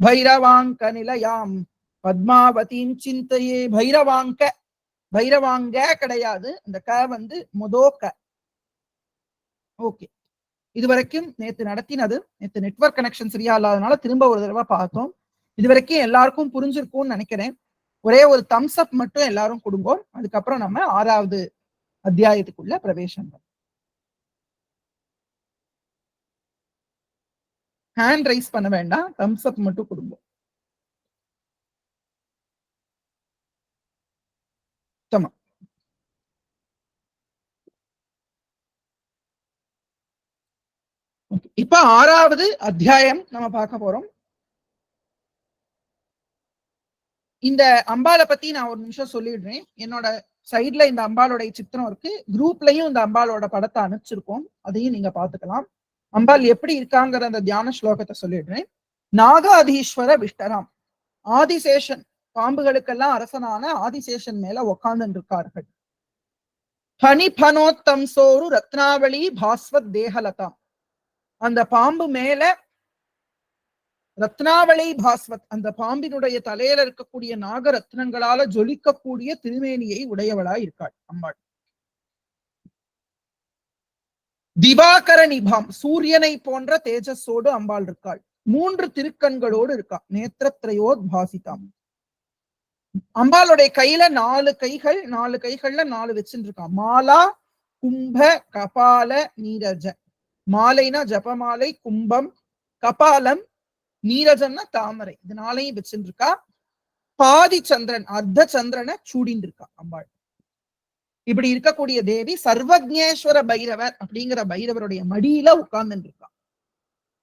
பைரவாங்க நிலையாம் பத்மாவதீம் சிந்தையே. பைரவாங்க, பைரவாங்க கிடையாது, அந்த க முதோ க. ஓகே, இது வரைக்கும் நேத்து நடத்தினது, நேத்து நெட்வொர்க் கனெக்ஷன் சரியா இல்லாதனால திரும்ப ஒரு தடவை பார்த்தோம். இது வரைக்கும் எல்லாருக்கும் புரிஞ்சிருக்கும்னு நினைக்கிறேன். ஒரே ஒரு தம்ஸ் அப் மட்டும் எல்லாரும் கொடுங்க. அதுக்கப்புறம் நம்ம 6வது அத்தியாயத்துக்குள்ள பிரவேசம். ஹேண்ட் ரைஸ் பண்ண வேண்டாம், தம்ஸ் அப் மட்டும் கொடுங்க. இப்ப 6வது அத்தியாயம் நம்ம பார்க்க போறோம். இந்த அம்பாளை பத்தி நான் ஒரு நிமிஷம் சொல்லிடுறேன். என்னோட சைட்ல இந்த அம்பாளோட சித்திரம் இருக்கு, குரூப்லயும் இந்த அம்பாளோட படத்தை அனுப்பிச்சிருக்கோம், அதையும் நீங்க பாத்துக்கலாம். அம்பாள் எப்படி இருக்காங்கிற அந்த தியான ஸ்லோகத்தை சொல்லிடுறேன். நாகாதீஸ்வர விஷ்டராம், ஆதிசேஷன், பாம்புகளுக்கெல்லாம் அரசனான ஆதிசேஷன் மேல உட்கார்ந்து இருக்கார்கள். பனி பனோத்தம் சோரு ரத்னாவளி பாஸ்வத் தேகலதாம், அந்த பாம்பு மேல ரத்னாவளி பாஸ்வத், அந்த பாம்பினுடைய தலையில இருக்கக்கூடிய நாகரத்னங்களால ஜொலிக்கக்கூடிய திருமேனியை உடையவளா இருக்காள் அம்பாள். திவாகர நிபாம், சூரியனை போன்ற தேஜஸோடு அம்பாள் இருக்காள். 3 திருக்கண்களோடு இருக்கா. நேத்திரத்ரயோத் பாசிதாம், அம்பாளுடைய கையில 4 கைகள், 4 கைகள்ல 4 வச்சுட்டு இருக்கா. மாலா கும்ப கபால நீரஜ, மாலைனா ஜபமாலை, கும்பம், கபாலம், நீரஜன்னா தாமரை, இது 4ஐயும் வச்சுட்டு இருக்கா. பாதி சந்திரன், அர்த்த சந்திரனை சூடின்னு இருக்கா அம்பாள். இப்படி இருக்கக்கூடிய தேவி சர்வஜேஸ்வர பைரவர் அப்படிங்கிற பைரவருடைய மடியில உட்கார்ந்து இருக்கா.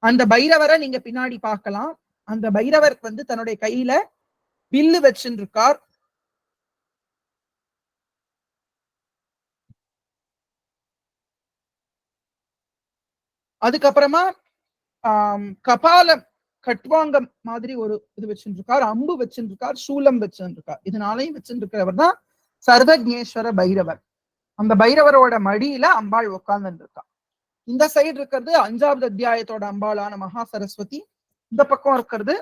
அந்த பைரவரை நீங்க பின்னாடி பார்க்கலாம். அந்த பைரவர் தன்னுடைய கையில வில்லு வச்சுட்டு இருக்கார். அதுக்கப்புறமா கபாலம், கட்வாங்கம் மாதிரி ஒரு இது வச்சுட்டு இருக்கார், அம்பு வச்சுட்டு இருக்கார், சூலம் வச்சுட்டு இருக்கார். இதனாலையும் வச்சுட்டு இருக்கிறவர் தான் சர்வஜேஸ்வர பைரவர். அந்த பைரவரோட மடியில அம்பாள் உட்கார்ந்து இருக்கா. இந்த சைடு இருக்கிறது 5வது அத்தியாயத்தோட அம்பாளான மகா சரஸ்வதி. இந்த பக்கம் இருக்கிறது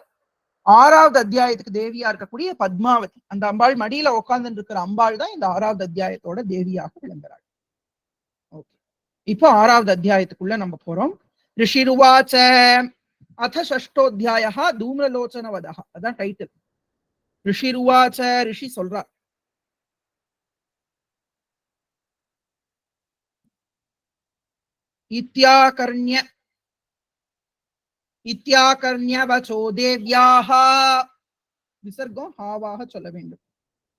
6வது அத்தியாயத்துக்கு தேவியா இருக்கக்கூடிய பத்மாவதி. அந்த அம்பாள் மடியில உட்கார்ந்து இருக்கிற அம்பாள் தான் இந்த 6வது அத்தியாயத்தோட தேவியாக விளங்குறாள். ஓகே, இப்போ 6வது அத்தியாயத்துக்குள்ள நம்ம போறோம். ரிஷிருவாச்ச அத ஷஷ்டோத்தியாய தூம்ரலோச்சனவதஹ, அதான் டைட்டில். ரிஷிருவாச்ச, ரிஷி சொல்றார். இத்யாகர்ண்ய இத்யாகர்ண்யவசோ தேவ்யாஹ, விசர்க்கம் ஹாவாக சொல்ல வேண்டும்.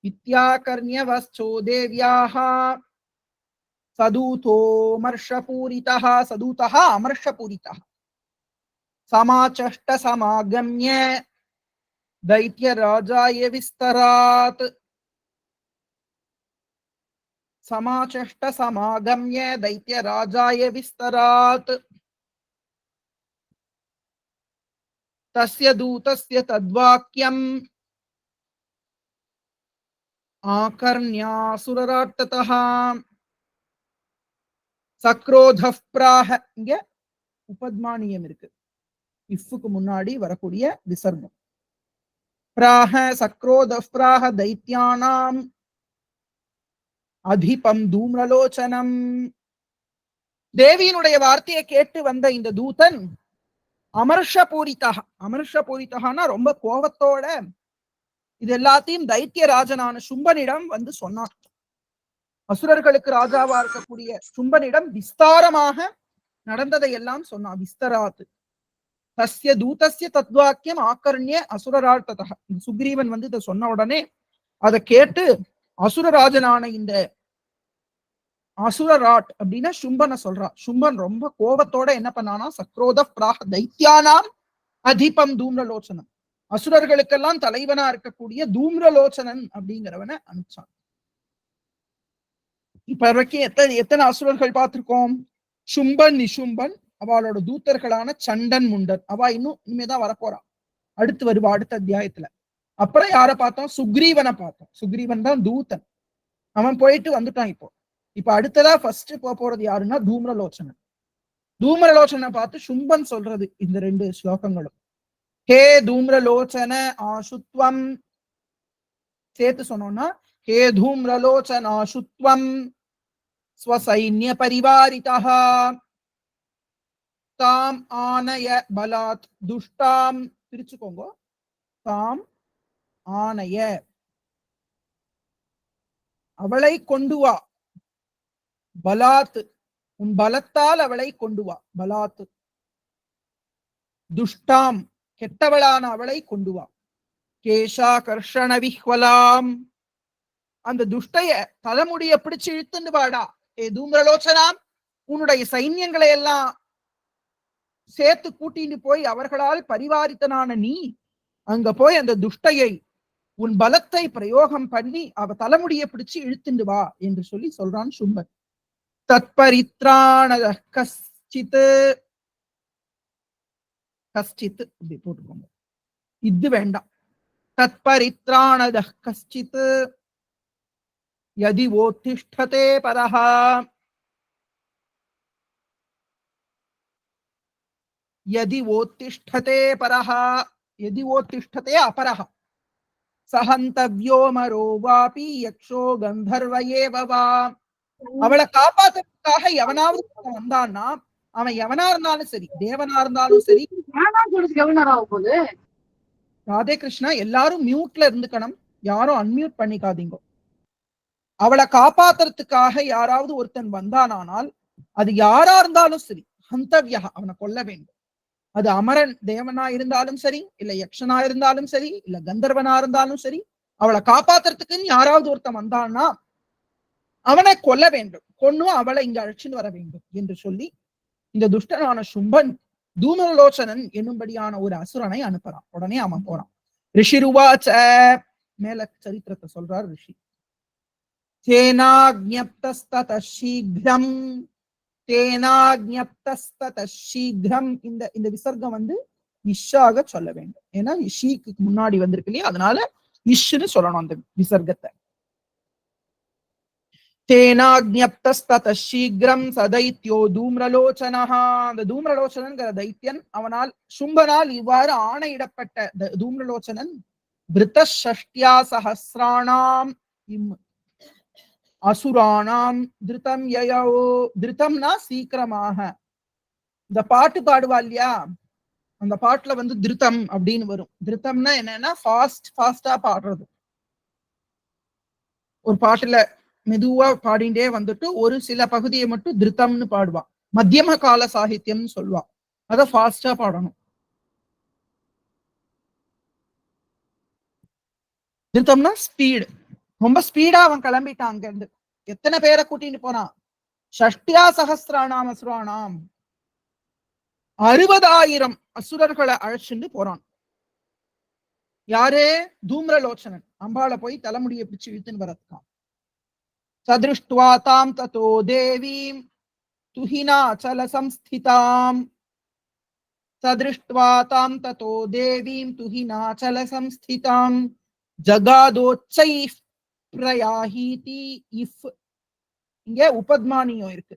இத்யாகர்ண்யவசோ தேவ்யாஹ சதூதோ அமர்ஷபூரிதஹ, சதூதஹ அமர்ஷபூரிதஹ சமாச்சஷ்ட சமாகம்ய दैत्यराजाय विस्तरात्, समाचष्ट समागम्य दैत्यराजाय विस्तरात् तस्य दूतस्य तद्वाक्यम् आकर्ण्यासुरराट्टतः सक्रोधः प्राह, இங்க உபத்மானியம் இருக்கு, இஃப்க்கு முன்னாடி வரக்கூடிய விசர்க்கம். பிராஹ சக்ரோதः பிராஹ தைத்யானாம் அதிபம் தூம்ரலோச்சனம். தேவியினுடைய வார்த்தையை கேட்டு வந்த இந்த தூதன் அமர்ஷபூரிதா, அமர்ஷபூரிதகான்னா ரொம்ப கோபத்தோட இது எல்லாத்தையும் தைத்தியராஜனான சும்பனிடம் சொன்னான். அசுரர்களுக்கு ராஜாவா இருக்கக்கூடிய சும்பனிடம் விஸ்தாரமாக நடந்ததை எல்லாம் சொன்னான். விஸ்தராத் தஸ்ய தூதஸ்ய தத்வாக்கியம் ஆக்கர்ணிய அசுரராட்டதா, சுக்ரீவன் இதை சொன்ன உடனே அதை கேட்டு அசுரராஜனான இந்த அசுரராட் அப்படின்னா சும்பனை சொல்றான். சும்பன் ரொம்ப கோபத்தோட என்ன பண்ணானா, சக்ரோத பிராக தைத்தியானாம் அதிபம் தூம்ரலோச்சனம், அசுரர்களுக்கெல்லாம் தலைவனா இருக்கக்கூடிய தூம்ரலோச்சனன் அப்படிங்கிறவனை அனுப்பிச்சான். இப்ப வரைக்கும் எத்தனை அசுரர்கள் பார்த்திருக்கோம்? சும்பன், நிசும்பன், அவளோட தூத்தர்களான சண்டன், முண்டன், அவ இனிமேதான் வரப்போறான், அடுத்து வருவா அடுத்த அத்தியாயத்துல. அப்புறம் யார பார்த்தோம்? சுக்ரீவனை பார்த்தோம். சுக்ரீவன் தான் தூதன், அவன் போயிட்டு வந்துட்டான். இப்ப அடுத்ததா ஃபர்ஸ்ட் போறது யாருன்னா தூம்ரலோச்சனன். தூம்ரலோச்சனை பார்த்து சும்பன் சொல்றது இந்த 2 ஸ்லோகங்களும். ஹே தூம்ரலோச்சன ஆசுத்வம், சேர்த்து சொன்னோம்னா ஹே தூம்ரலோச்சன ஆசுத்வம் ஸ்வசைன்ய பரிவாரிதா தாம் ஆனய பலாத். துஷ்டாம் பிரிச்சுக்கோங்க. தாம் ஆனய, அவளை கொண்டு வா. பலாத், உன் பலத்தால் அவளை கொண்டு வா. பலாத். துஷ்டாம், கெட்டவளான அவளை கொண்டு வா. கேஷா கர்ஷண விஹ்வலாம், அந்த துஷ்டைய தலைமுடிய பிடிச்சு இழுத்துண்டு வாடா. ஏ தூம்ரலோச்சனாம், உன்னுடைய சைன்யங்களை எல்லாம் சேர்த்து கூட்டிட்டு போய் அவர்களால் பரிவாரித்தனான நீ அங்க போய் அந்த துஷ்டையை உன் பலத்தை பிரயோகம் பண்ணி அவ தலைமுடிய பிடிச்சு இழுத்துண்டு வா என்று சொல்லி சொல்றான் சும்பன். தத்பரித்ராண கஷ்டித், கஷ்டித் இப்படி போட்டுக்கோங்க, இது வேண்டாம். தத்பரித்ராண கஷ்டித் யதி ஓத்திஷ்டதே பரஹ, யதி ஓத்திஷ்டதே பரஹ, யதி ஓத்திஷ்டதே அபரஹ சஹந்தவ்யோ மரோ வாபி யக்ஷோ கந்தர்வயேவ வா. அவளை காப்பாத்துறதுக்காக எவனாவது வந்தான்னா, அவன் எவனா இருந்தாலும் சரி, தேவனா இருந்தாலும் சரி. ராதே கிருஷ்ணா, எல்லாரும் மியூட்ல இருந்துக்கணும், யாரும் அன்மியூட் பண்ணிக்காதீங்க. அவளை காப்பாத்துறதுக்காக யாராவது ஒருத்தன் வந்தானால் அது யாரா இருந்தாலும் சரி, ஹந்தவ்யா, அவனை கொல்ல வேண்டும். அது அமரன் தேவனா இருந்தாலும் சரி, இல்ல யக்ஷனா இருந்தாலும் சரி, இல்ல கந்தர்வனா இருந்தாலும் சரி, அவளை காப்பாத்துறதுக்குன்னு யாராவது ஒருத்தன் வந்தான்னா அவனை கொல்ல வேண்டும். கொன்னும் அவளை இங்க அழைச்சிட்டு வர வேண்டும் என்று சொல்லி இந்த துஷ்டனான சும்பன் தூமலோச்சனன் என்னும்படியான ஒரு அசுரனை அனுப்புறான். உடனே அவன் போறான். ரிஷிருவாச்ச, மேல சரித்திரத்தை சொல்றார் ரிஷி. தேனாக்ஞப்தஸ்தத சீக்ரம், தேனாக்ஞப்தஸ்தத சீக்ரம், இந்த விசர்க்கம் வந்து இஷ்ஷாக சொல்ல வேண்டும். ஏன்னா இஷீக்கு முன்னாடி வந்திருக்கு இல்லையா, அதனால இஷ்ன்னு சொல்லணும் அந்த விசர்க்கத்தை. தேனாக்ஞப்தஸ்தத சீக்ரம் சதைத்யோ தூம்ரலோச்சனஹ, அந்த தூம்ரலோச்சனன்கிற தைத்தியன் அவனால் சும்பனால் இவ்வாறு ஆணையிடப்பட்ட தூம்ரலோச்சனன் விருத்தஷ்டியா சஹஸ்ராணாம் அசுராணாம் திருத்தம் யயோ, திருத்தம்னா சீக்கிரமாக. இந்த பாட்டு பாடுவா இல்லையா, அந்த பாட்டுல வந்து திருத்தம் அப்படின்னு வரும். திருத்தம்னா என்னன்னா ஃபாஸ்டா பாடுறது. ஒரு பாட்டுல மெதுவா பாடிண்டே வந்துட்டு ஒரு சில பகுதியை மட்டும் திருத்தம்னு பாடுவான். மத்தியம கால சாகித்யம்னு சொல்லுவான். அத ஃபாஸ்டா பாடணும். திருத்தம்னா ஸ்பீடு. ரொம்ப ஸ்பீடா அவன் கிளம்பிட்டான் அங்க இருந்து. எத்தனை பேரை கூட்டிட்டு போனான்? ஷஷ்டியா சஹஸ்ராணாம் அசுராணாம், 60,000 அசுரர்களை அழைச்சிட்டு போறான். யாரு? தூம்ரலோச்சனன். அம்பாளை போய் தலைமுடியை பிடிச்சு இழுத்துன்னு வரதுக்கான். சதிருஷ்டுவா தாம் ததோ தேவீம் துஹினாச்சல சம்ஸ்திதாம், சதிருஷ்டுவா தாம் ததோ தேவீம் துஹினாச்சல சம்ஸ்திதாம் ஜகாதோச்சை பிரயாஹீதி. இஃப் இங்க உபத்மானியம் இருக்கு,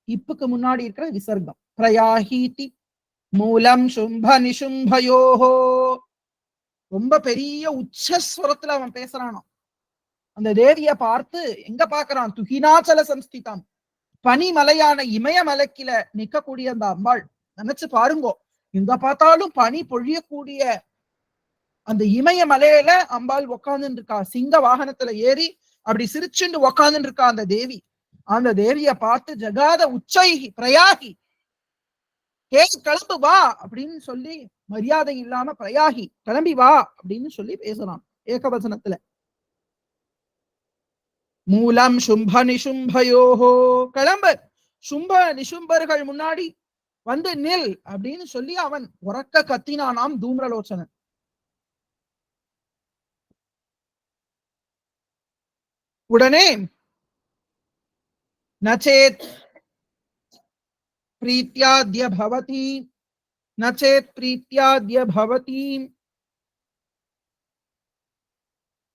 இப்புக்கு முன்னாடி இருக்கிற விசர்க்கம். பிரயாஹீதி மூலம் சும்ப நிசும்பயோஹோ, ரொம்ப பெரிய உச்சஸ்வரத்துல அவன் பேசுறானோ. அந்த தேவிய பார்த்து எங்க பாக்குறான்? துஹினாச்சல சம்ஸ்திதாம், பனிமலையான இமயமலைக்கில நிக்கக்கூடிய அந்த அம்பாள். நினைச்சு பாருங்கோ, எங்க பார்த்தாலும் பனி பொழியக்கூடிய அந்த இமயமலையில அம்பாள் உக்காந்துட்டு இருக்கா. சிங்க வாகனத்துல ஏறி அப்படி சிரிச்சுண்டு உக்காந்துட்டு இருக்கா அந்த தேவி. அந்த தேவிய பார்த்து ஜகாத உச்சைகி பிரயாகி, கிளம்பு வா அப்படின்னு சொல்லி, மரியாதை இல்லாம பிரயாகி கிளம்பி வா அப்படின்னு சொல்லி பேசுறான் ஏகவசனத்துல. மூலம் சும்ப நிசும்பயோஹோ, கிளம்பு, சும்ப நிசும்பர்கள் முன்னாடி வந்து நில் அப்படின்னு சொல்லி அவன் உறக்க கத்தினானாம் தூம்ரலோச்சனன். உடனே நச்சேத் பிரீத்யாத்ய பவதி, நச்சேத் பிரீத்யாத்ய பவதி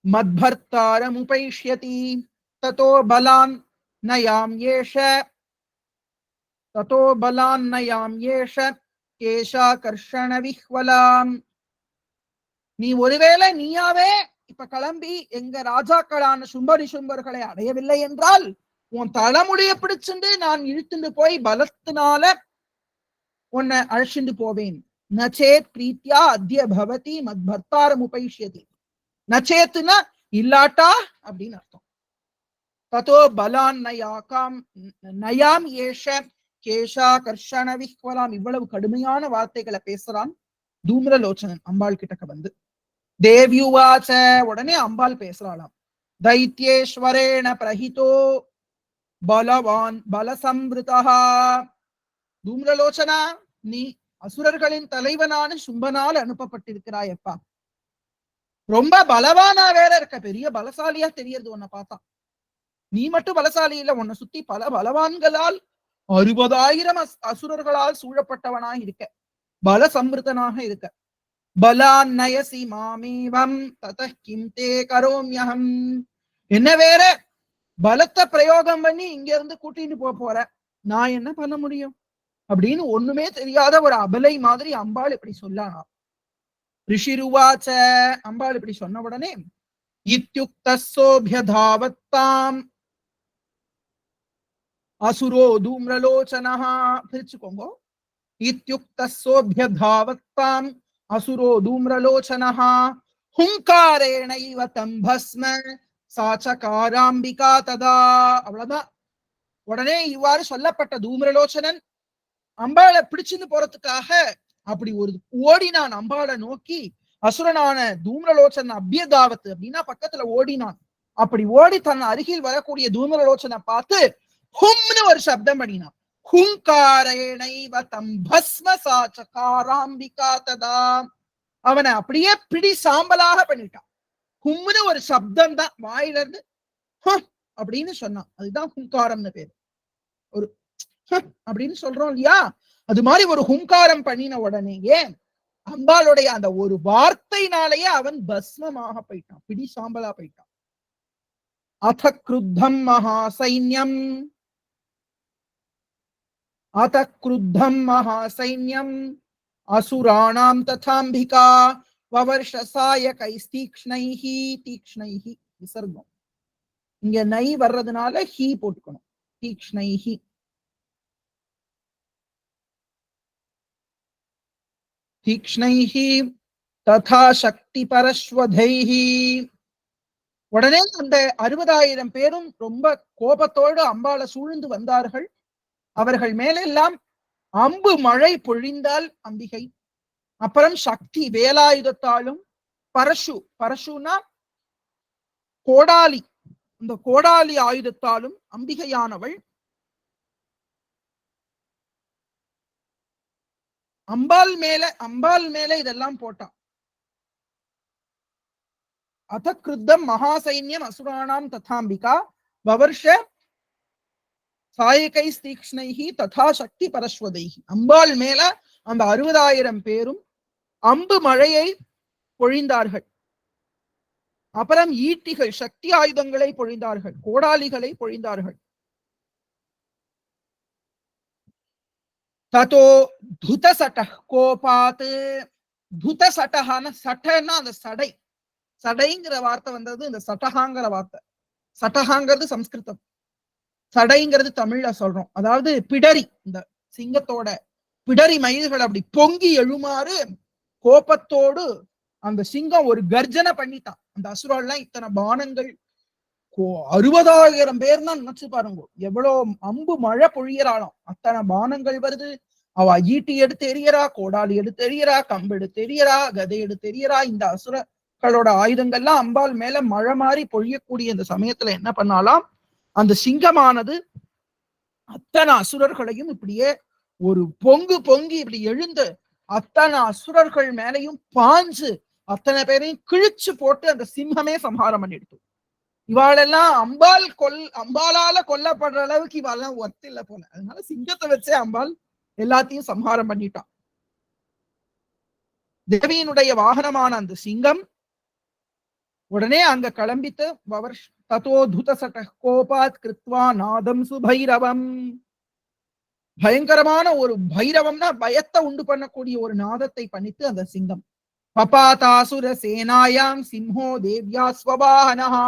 மத்பர்த்தாரமுபைஷ்யதி ததோ பலான் நயாம் ஏஷ, ததோ பலான் நயாம் ஏஷ கேஷா கர்ஷண விஹ்வலாம். நீ ஒருவேளை நீயாவே இப்ப கிளம்பி எங்க ராஜாக்களான சும்பரி சும்பர்களை அடையவில்லை என்றால் உன் தலைமுடிய பிடிச்சுண்டு நான் இழுத்துண்டு போய் பலத்தினால உன்னை அழைச்சிட்டு போவேன். நச்சேத் பிரீத்தியா அத்ய பவதி மத் பர்த்தாரம் உபைஷ்யதி. நச்சேத்துனா இல்லாட்டா அப்படின்னு அர்த்தம். ததோ பலான் நயாம் ஏஷ கேஷா கர்ஷண விஹ்வலாம். இவ்வளவு கடுமையான வார்த்தைகளை பேசுறான் தூம்ரலோச்சனன் அம்பாள் கிட்டக்க வந்து. தேவ்யுவாச்ச, உடனே அம்பாள் பேசுறாளாம். தைத்யேஸ்வரேண பிரஹிதோ பலவான் பலசம்ருதா. தூம்ரலோச்சனா, நீ அசுரர்களின் தலைவனான சும்பனால் அனுப்பப்பட்டிருக்கிறாயப்பா. ரொம்ப பலவானா வேற இருக்க, பெரிய பலசாலியா தெரியறது உன்னை பார்த்தா. நீ மட்டும் பலசாலி இல்ல, உன்னை சுத்தி பல பலவான்களால் 60,000 அசுரர்களால் சூழப்பட்டவனாக இருக்க, பல சம்பிருத்தனாக இருக்க. பலான் நயசி மாமேவம் ததः கிம் தே கரோம்யஹம். என்ன வேற பலத்தை பிரயோகம் பண்ணி இங்க இருந்து கூட்டிட்டு போற, நான் என்ன பண்ண முடியும் அப்படின்னு ஒண்ணுமே தெரியாத ஒரு அபலை மாதிரி அம்பாள் இப்படி சொல்லானா. ரிஷிருவாச்ச, அம்பாள் இப்படி சொன்ன உடனே இத்யுக்தஸ்ஸோப்யதாவத்தாம் அசுரோ தூம்ரலோச்சனஹ. பிரிச்சுக்கோங்க. இத்யுக்தஸ்ஸோப்யதாவத்தாம் அசுரோ தூம்ரலோச்சனஹ ஹுங்காரேணைவ தம் பஸ்ம சாச்சகாராம்பிகா ததா. அவ்வளவுதான். உடனே இவ்வாறு சொல்லப்பட்ட தூம்ரலோச்சனன் அம்பாளை பிடிச்சுன்னு போறதுக்காக அப்படி ஒரு ஓடினான் அம்பாளை நோக்கி. அசுரனான தூம்ரலோச்சன அபியதாவத்து அப்படின்னா பக்கத்துல ஓடினான். அப்படி ஓடி தன் அருகில் வரக்கூடிய தூம்ரலோச்சனை பார்த்து ஹும்னு ஒரு சப்தம் பண்ணினான். ஹுங்காரேணைவ தம் பஸ்ம சாச்சகாராம்பிகா ததா. அவனை அப்படியே பிடி சாம்பலாக பண்ணிட்டான். ஹும்னு ஒரு சப்தம் தான் வாயில இருந்து அப்படின்னு சொன்னான். அதுதான் ஹுங்காரம்னு பேரு. ஒரு அப்படின்னு சொல்றோம் இல்லையா, அது மாதிரி ஒரு ஹுங்காரம் பண்ணின உடனேயே அம்பாளுடைய அந்த ஒரு வார்த்தையினாலேயே அவன் பஸ்மமாக போயிட்டான், பிடி சாம்பலா போயிட்டான். அத க்ருத்தம் மகாசைன்யம் அத க்ருத்தம் மகாசைன்யம் அசுராணாம் ததாம்பிகா வவர்ஷ சாயகைஸ்தீக்ஷ்ணைஹி. தீக்ஷ்ணைஹி விசர்க்கம். இங்க நை வர்றதுனால ஹீ போட்டுக்கணும். தீக்ஷ்ணைஹி. தீக்ஷ்ணைஹி ததா சக்தி பரஸ்வதைஹி. உடனே அந்த 60,000 பேரும் ரொம்ப கோபத்தோடு அம்பாளை சூழ்ந்து வந்தார்கள். அவர்கள் மேலெல்லாம் அம்பு மழை பொழிந்தால் அம்பிகை. அப்புறம் சக்தி வேலாயுதத்தாலும், பரசுனா கோடாலி, இந்த கோடாலி ஆயுதத்தாலும் அம்பிகையானவள் அம்பாள் மேல இதெல்லாம் போட்டான். அத கிருத்தம் மகாசைன்யம் அசுராணாம் ததாம்பிகா வவர்ஷ சாயகை தீக்ஷ்ணைஹி ததா சக்தி பரஸ்வதைஹி. அம்பாள் மேல அந்த 60,000 பேரும் அம்பு மழையை பொழிந்தார்கள். அப்புறம் ஈட்டிகள், சக்தி ஆயுதங்களை பொழிந்தார்கள், கோடாலிகளை பொழிந்தார்கள். ததோ துதசட கோபாத்து. துதசடஹான சட்டன்னா அந்த சடை, சடைங்கிற வார்த்தை வந்தது இந்த சட்டஹாங்கிற வார்த்தை. சட்டஹாங்கிறது சம்ஸ்கிருதம், சடைங்கிறது தமிழ்ல சொல்றோம். அதாவது பிடரி, இந்த சிங்கத்தோட பிடரி மயில்கள் அப்படி பொங்கி எழுமாறு கோபத்தோடு அந்த சிங்கம் ஒரு கர்ஜனை பண்ணிட்டான். அந்த அசுரால்லாம் இத்தனை பானங்கள், 60,000 பேர் தான் நினைச்சு பாருங்க, எவ்வளவு அம்பு மழை பொழியறாளாம். அத்தனை பானங்கள் வருது. அவ ஈட்டி எடுத்து எரியறா, கோடாலி எடுத்து எரியறா, கம்பு எடுத்து எரியறா, கதை எடுத்து எரியறா. இந்த அசுரர்களோட ஆயுதங்கள்லாம் அம்பாள் மேல மழை மாறி பொழியக்கூடிய இந்த சமயத்துல என்ன பண்ணாலாம், அந்த சிங்கமானது அத்தனை அசுரர்களையும் இப்படியே ஒரு பொங்கி இப்படி எழுந்து அத்தனை அசுரர்கள் மேலையும் பாஞ்சு அத்தனை பேரையும் கிழிச்சு போட்டு அந்த சிம்மமே சம்ஹாரம் பண்ணிடுது. இவாளெல்லாம் அம்பாளால கொல்லப்படுற அளவுக்கு இவாளெல்லாம் ஒர்த்து இல்ல போல. அதனால சிங்கத்தை வச்சே அம்பாள் எல்லாத்தையும் சம்ஹாரம் பண்ணிட்டான். தேவியினுடைய வாகனமான அந்த சிங்கம் உடனே அங்க கிளம்பித்து ததோ துதசட கோபாத் கிருத்வா நாதம் சுபைரவம். பயங்கரமான ஒரு பைரவம்னா பயத்தை உண்டு பண்ணக்கூடிய ஒரு நாதத்தை பண்ணித்து அந்த சிங்கம். பபாதாசுர சேனாயாம் சிம்ஹோ தேவ்யா ஸ்வவாஹனஹா.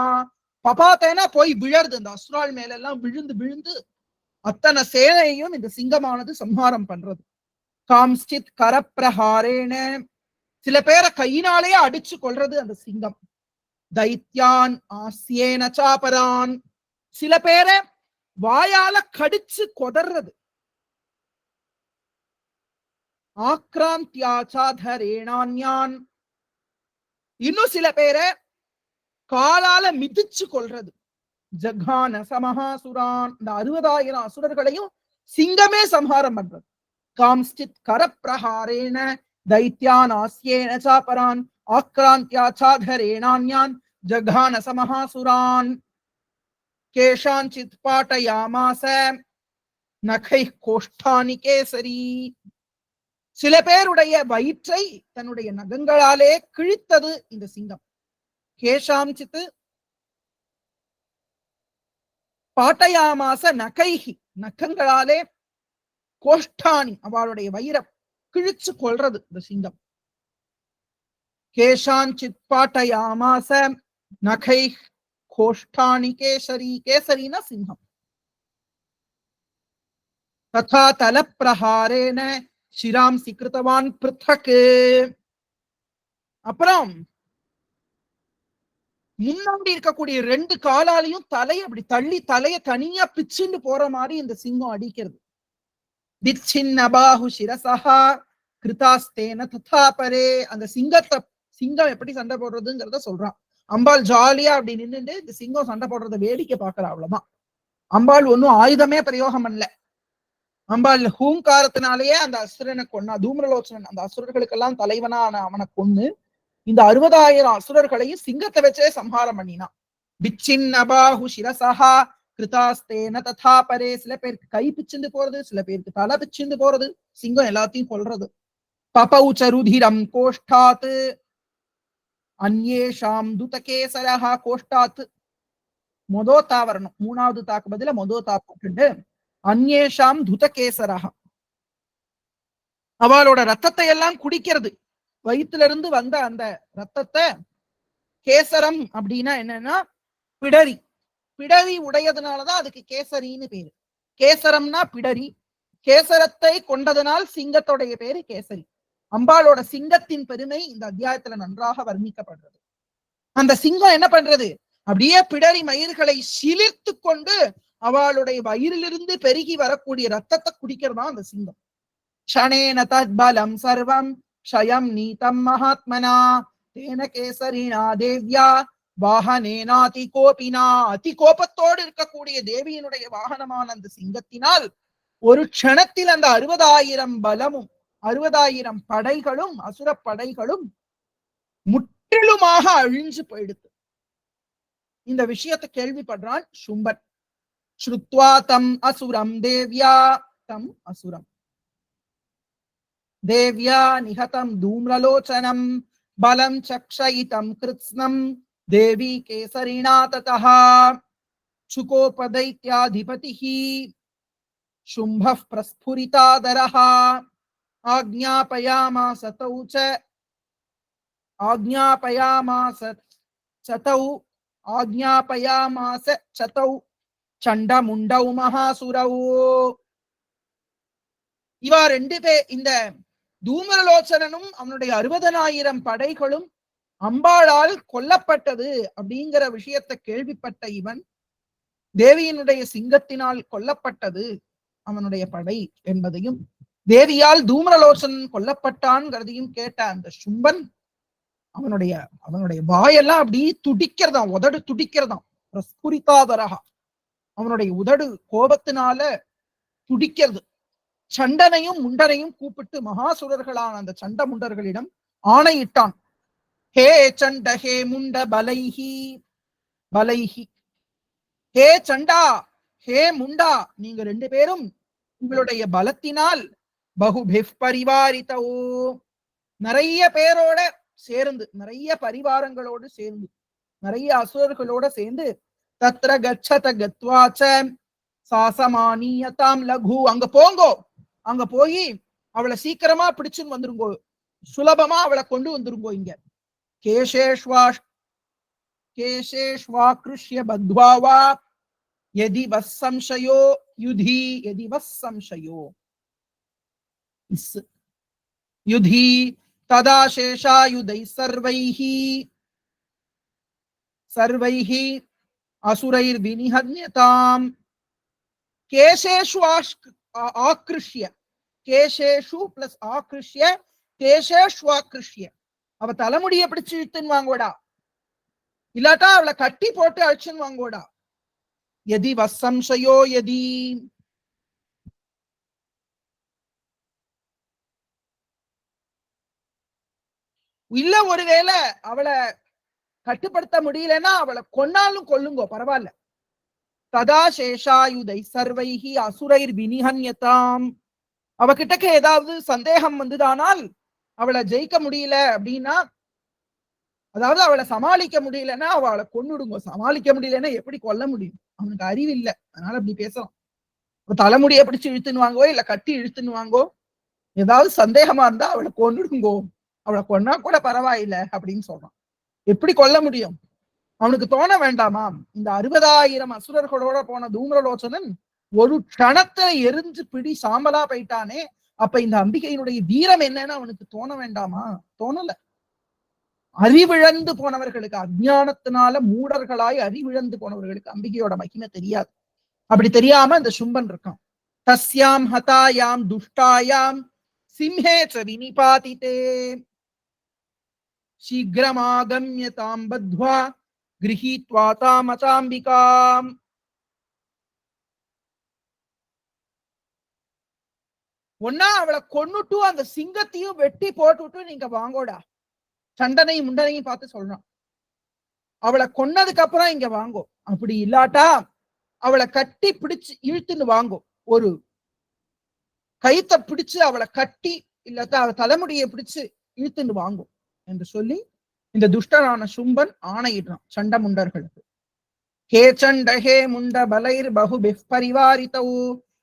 பபாத்தேனா போய் விழருது, அந்த அசுரால் மேல எல்லாம் விழுந்து அத்தனை சேனையையும் இந்த சிங்கமானது சம்ஹாரம் பண்றது. காம்ஸ்டித் கரப்பிரஹாரேன, சில பேரை கையினாலேயே அடிச்சு கொள்றது அந்த சிங்கம். தைத்யான் ஆஸ்யேன சாபரான், சில பேரை வாயால கடிச்சு கொதறது. ஆக்ராந்தியாச்சாதரேணான்யான், இன்னும் சில பேரை காலால மிதிச்சு கொள்றது. ஜகான சமஹாசுரான், இந்த 60,000 அசுரர்களையும் சிங்கமே சம்ஹாரம் பண்றது. காம்ஸ்டித் கரப்பிரஹாரேன தைத்யான் ஆஸ்யேன சாபரான் ஆக்ராந்தியாச்சாதரேணான்யான் ஜகான சமஹாசுரான். கேஷாஞ்சித் பாட்டயாமாச நகை கோஷ்டானி கேசரி, சில பேருடைய வயிற்றை தன்னுடைய நகங்களாலே கிழித்தது இந்த சிங்கம். கேஷாஞ்சித் பாட்டயாமாச நகைஹி, நகங்களாலே கோஷ்டானி, அவளுடைய வயிறை கிழிச்சு கொள்றது இந்த சிங்கம். கேஷாஞ்சித் பாட்டயாமாச நகை கோஷ்டானி கேசரி, கேசரினா சிங்கம். ததா தல பிரஹாரேன சிராம்சி கிருதவான் பிருத்தக், அப்புறம் முன்னாடி இருக்கக்கூடிய 2 காலாலையும் தலையை அப்படி தள்ளி தலையை தனியா பிச்சுண்டு போற மாதிரி இந்த சிங்கம் அடிக்கிறது. திச்சின்னபாஹு சிரசஹா கிருதாஸ்தேன ததா பரே, அந்த சிங்கம் எப்படி சண்டை போடுறதுங்கிறத சொல்றான். அம்பாள் ஜாலியா அப்படி நின்னுட்டு இந்த சிங்கம் சண்டை போடுறத வேடிக்கை பார்க்கற, அவ்வளவுதான். அம்பாள் ஒன்னும் ஆயுதமே பிரயோகம் பண்ணல. அம்பாள் ஹூங்காரத்தினாலேயே அந்த அசுரனை கொன்னா, தூம்ரலோச்சனன் அந்த அசுரர்களுக்கெல்லாம் தலைவனான அவனை கொன்னு இந்த 60,000 அசுரர்களையும் சிங்கத்தை வச்சே சம்ஹாரம் பண்ணினான். பிச்சின்னபாஹு சிரசஹா கிருதாஸ்தேன ததா பரே, சில பேருக்கு கை பிச்சுண்டு போறது, சில பேருக்கு தலை பிச்சுண்டு போறது, சிங்கம் எல்லாத்தையும் கொல்றது. பபௌச்ச ருதிரம் கோஷ்டாத் அன்யேஷாம் துதகேசரஹா, கோஷ்டாத் மொதோத்தா வரணும், 3வது தாக்கு பதில மொதோத்தா போட்டுட்டு அன்யேஷாம் துதகேசரஹா, அவளோட ரத்தத்தை எல்லாம் குடிக்கிறது. வயிற்றுல இருந்து வந்த அந்த ரத்தத்தை, கேசரம் அப்படின்னா என்னன்னா பிடரி, பிடரி உடையதுனாலதான் அதுக்கு கேசரின்னு பேரு. கேசரம்னா பிடரி, கேசரத்தை கொண்டதனால் சிங்கத்தோடைய பேரு கேசரி. அம்பாளோட சிங்கத்தின் பெருமை இந்த அத்தியாயத்துல நன்றாக வர்ணிக்கப்படுறது. அந்த சிங்கம் என்ன பண்றது, அப்படியே பிடரி மயிர்களை சிலிர்த்து கொண்டு அவளுடைய வயிறிலிருந்து பெருகி வரக்கூடிய ரத்தத்தை குடிக்கிறதா அந்த சிங்கம். க்ஷணேன தத்பலம் சர்வம் க்ஷயம் நீதம் மகாத்மனா தேன கேசரினா தேவ்யா வாகனேனா அதி கோபினா, அதி கோபத்தோடு இருக்கக்கூடிய தேவியினுடைய வாகனமான அந்த சிங்கத்தினால் ஒரு க்ஷணத்தில் அந்த 60,000 பலமும் 60,000 படைகளும் அசுர படைகளும் முற்றிலுமாக அழிஞ்சு போயிடுது. இந்த விஷயத்தை கேள்விப்படுறான் சும்பன். ஸ்ருத்வா தம் அசுரம் தேவ்யா, தம் அசுரம் தேவ்யா நிஹதம் தூம்ரலோச்சனம் பலம் சக்ஷயிதம் கிருத்ஸ்னம் தேவி கேசரிணா ததஹ சுகோபதைத்யாதிபதிஹி शुम्भः प्रस्फुरितादरः आज्ञापयामास चतौ चण्डमुण्डौ महासुरौ. இவா 2 பேர், இந்த தூமரலோச்சனனும் அவனுடைய 60,000 படைகளும் அம்பாளால் கொல்லப்பட்டது அப்படிங்கிற விஷயத்தை கேள்விப்பட்ட இவன், தேவியினுடைய சிங்கத்தினால் கொல்லப்பட்டது அவனுடைய படை என்பதையும், தேவியால் தூமரலோச்சனன் கொல்லப்பட்டான்ங்கிறதையும் கேட்ட அந்த சும்பன் அவனுடைய வாயெல்லாம் அப்படி துடிக்கிறதாம், உதடு துடிக்கிறதாம். பிரஸ்புரிதாதரஹா, அவனுடைய உதடு கோபத்தினால துடிக்கிறது. சண்டனையும் முண்டனையும் கூப்பிட்டு மகாசுரர்களான அந்த சண்ட முண்டர்களிடம் ஆணையிட்டான். ஹே சண்ட ஹே முண்ட பலைஹி பலைஹி, ஹே சண்டா ஹே முண்டா, நீங்க 2 பேரும் உங்களுடைய பலத்தினால் பகுபிஃப் பரிவாரிதோ, நிறைய பேரோட சேர்ந்து, நிறைய பரிவாரங்களோடு சேர்ந்து, நிறைய அசுரர்களோட சேர்ந்து தத்ர கச்சத கத்வாச்ச சாசமானியதாம் லகு, அங்க போங்கோ, அங்க போய் அவளை சீக்கிரமா பிடிச்சுன்னு வந்துருங்கோ, சுலபமா அவளை கொண்டு வந்துருங்கோ. இங்க கேசேஷ்வாக்ருஷ்ய பத்வாவா யதி வஸ்ஸம்ஷயோ யுதி யதி வஸ்ஸம்ஷயோ. யுதி ததா சேஷாயுதை சர்வைஹி அசுரைர் வினிஹன்யதாம் கேசேஷு ஆக்ருஷ்ய கேசேஷு பிளஸ் ஆக்ருஷ்ய கேசேஷு ஆக்ருஷ்ய அவ தலைமுடியை பிடிச்சு இழுத்துன்னு வாங்கோடா, இல்லாட்டா அவளை கட்டி போட்டு அழிச்சுன்னு வாங்கோடா. எதி வசம்சயோ எதி இல்ல ஒருவேளை அவளை கட்டுப்படுத்த முடியலன்னா அவளை கொன்னாலும் கொல்லுங்கோ பரவாயில்ல. ததா சேஷாயுதை சர்வைஹி அசுரைர் வினிஹன்யதாம் அவகிட்டக்க ஏதாவது சந்தேகம் வந்துதானால் அவளை ஜெயிக்க முடியல அப்படின்னா, அதாவது அவளை சமாளிக்க முடியலன்னா அவளை கொன்னுடுங்க. சமாளிக்க முடியலன்னா எப்படி கொல்ல முடியும்? அவனுக்கு அறிவு இல்லை, அதனால அப்படி பேசலாம். தலைமுடியை பிடிச்சு இழுத்துன்னு வாங்கோ இல்ல கட்டி இழுத்துன்னு வாங்கோ, ஏதாவது சந்தேகமா இருந்தா அவளை கொன்னுடுங்கோ, அவளை கொன்னா கூட பரவாயில்ல அப்படின்னு சொல்றான். எப்படி கொல்ல முடியும்? அவனுக்கு தோண வேண்டாமா? இந்த 60,000 அசுரர்களோட போன தூம்ரலோச்சனன் ஒரு க்ஷணத்தை எரிஞ்சு பிடி சாம்பலா போயிட்டானே, அப்ப இந்த அம்பிகையினுடைய வீரம் என்னன்னு அவனுக்கு தோண வேண்டாமா? தோணல. அறிவிழந்து போனவர்களுக்கு, அஜ்ஞானத்தினால மூடர்களாய் அறிவிழந்து போனவர்களுக்கு அம்பிகையோட மகிமை தெரியாது. அப்படி தெரியாம இந்த சும்பன் இருக்கான். தஸ்யாம் ஹதாயாம் துஷ்டாயாம் சிம்ஹே ச வினிபாதிதே சீக்கிரமாகம்ய தாம் பத்வா கிரஹீத்வா தாம் அசாம்பிகாம். ஒன்னா அவளை கொன்னுட்டு அந்த சிங்கத்தையும் வெட்டி போட்டுட்டு நீங்க வாங்கோடா. சண்டனையும் முண்டனையும் பார்த்து சொல்றான். அவளை கொன்னதுக்கு அப்புறம் இங்க வாங்கோ, அப்படி இல்லாட்டா அவளை கட்டி பிடிச்சு இழுத்துன்னு வாங்கோ. ஒரு கைத்தை பிடிச்சு அவளை கட்டி இல்லாட்டா அவ தலைமுடியை பிடிச்சு இழுத்துன்னு வாங்கும் என்று சொல்லி இந்த துஷ்டரான சும்பன் ஆணையிடுறான் சண்ட முண்டர்களுக்கு. ஹே சண்ட ஹே முண்ட பலைர் பகுபிஃப் பரிவாரிதவு.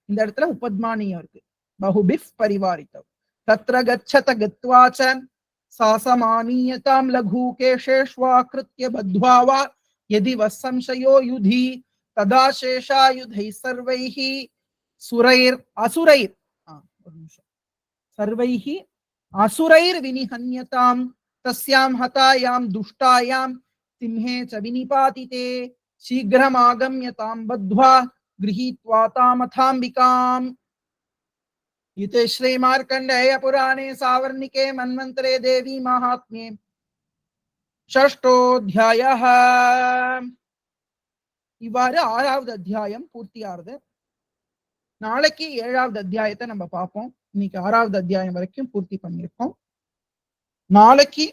இந்த இடத்துல உபத்மானியம் இருக்கு. பகுபிஃப் பரிவாரிதவு தத்ர கச்சத கத்வாச்ச சாசமானியதாம் லகு கேஷேஷ்வாக்ருத்ய பத்வாவா யதி வசம்சயோ யுதி ததா சேஷாயுதை சர்வைஹி சுரைர் அசுரைர் சர்வைஹி அசுரைர் வினிஹன்யதாம் தஸ்யாம் ஹதாயாம் துஷ்டாயாம் சிம்ஹே ச வினிபாதிதே சீக்கிரமாகம்ய தாம் பத்வா கிரஹீத்வா தாம் அதாம்பிகாம். இது ஸ்ரீ மார்க்கண்டேய புராணே சாவர்ணிகே மன்வந்தரே தேவி மகாத்ம்யே ஷஷ்டோத்யாயः. இவ்வாறு 6வது அத்தியாயம் பூர்த்தியாகுது. நாளைக்கு 7வது அத்தியாயத்தை நம்ம பார்ப்போம். இன்னைக்கு 6வது அத்தியாயம் வரைக்கும் பூர்த்தி பண்ணியிருக்கோம். நாளைக்கு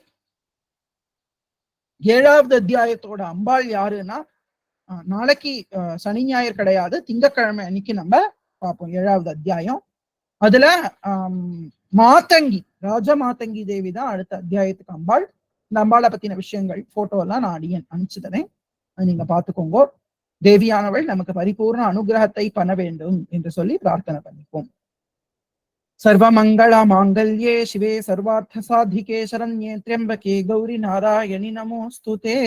7வது அத்தியாயத்தோட அம்பாள் யாருன்னா, நாளைக்கு சனி ஞாயிறு கிடையாது, திங்கட்கிழமை அன்னைக்கு நம்ம பார்ப்போம் 7வது அத்தியாயம். அதுல மாதங்கி ராஜ மாதங்கி தேவி தான் அடுத்த அத்தியாயத்துக்கு அம்பாள். இந்த அம்பாளை பத்தின விஷயங்கள் போட்டோ எல்லாம் நான் அடியன் அனுப்பிச்சுதரேன், அது நீங்க பாத்துக்கோங்க. தேவியானவள் நமக்கு பரிபூர்ண அனுகிரகத்தை பண்ண வேண்டும் என்று சொல்லி பிரார்த்தனை பண்ணிப்போம். சர்வமங்கள மாங்கல்யே சிவே சர்வார்த்த சாதிகே சரண்யே த்ர்யம்பகே கௌரி நாராயணி நமோஸ்துதே.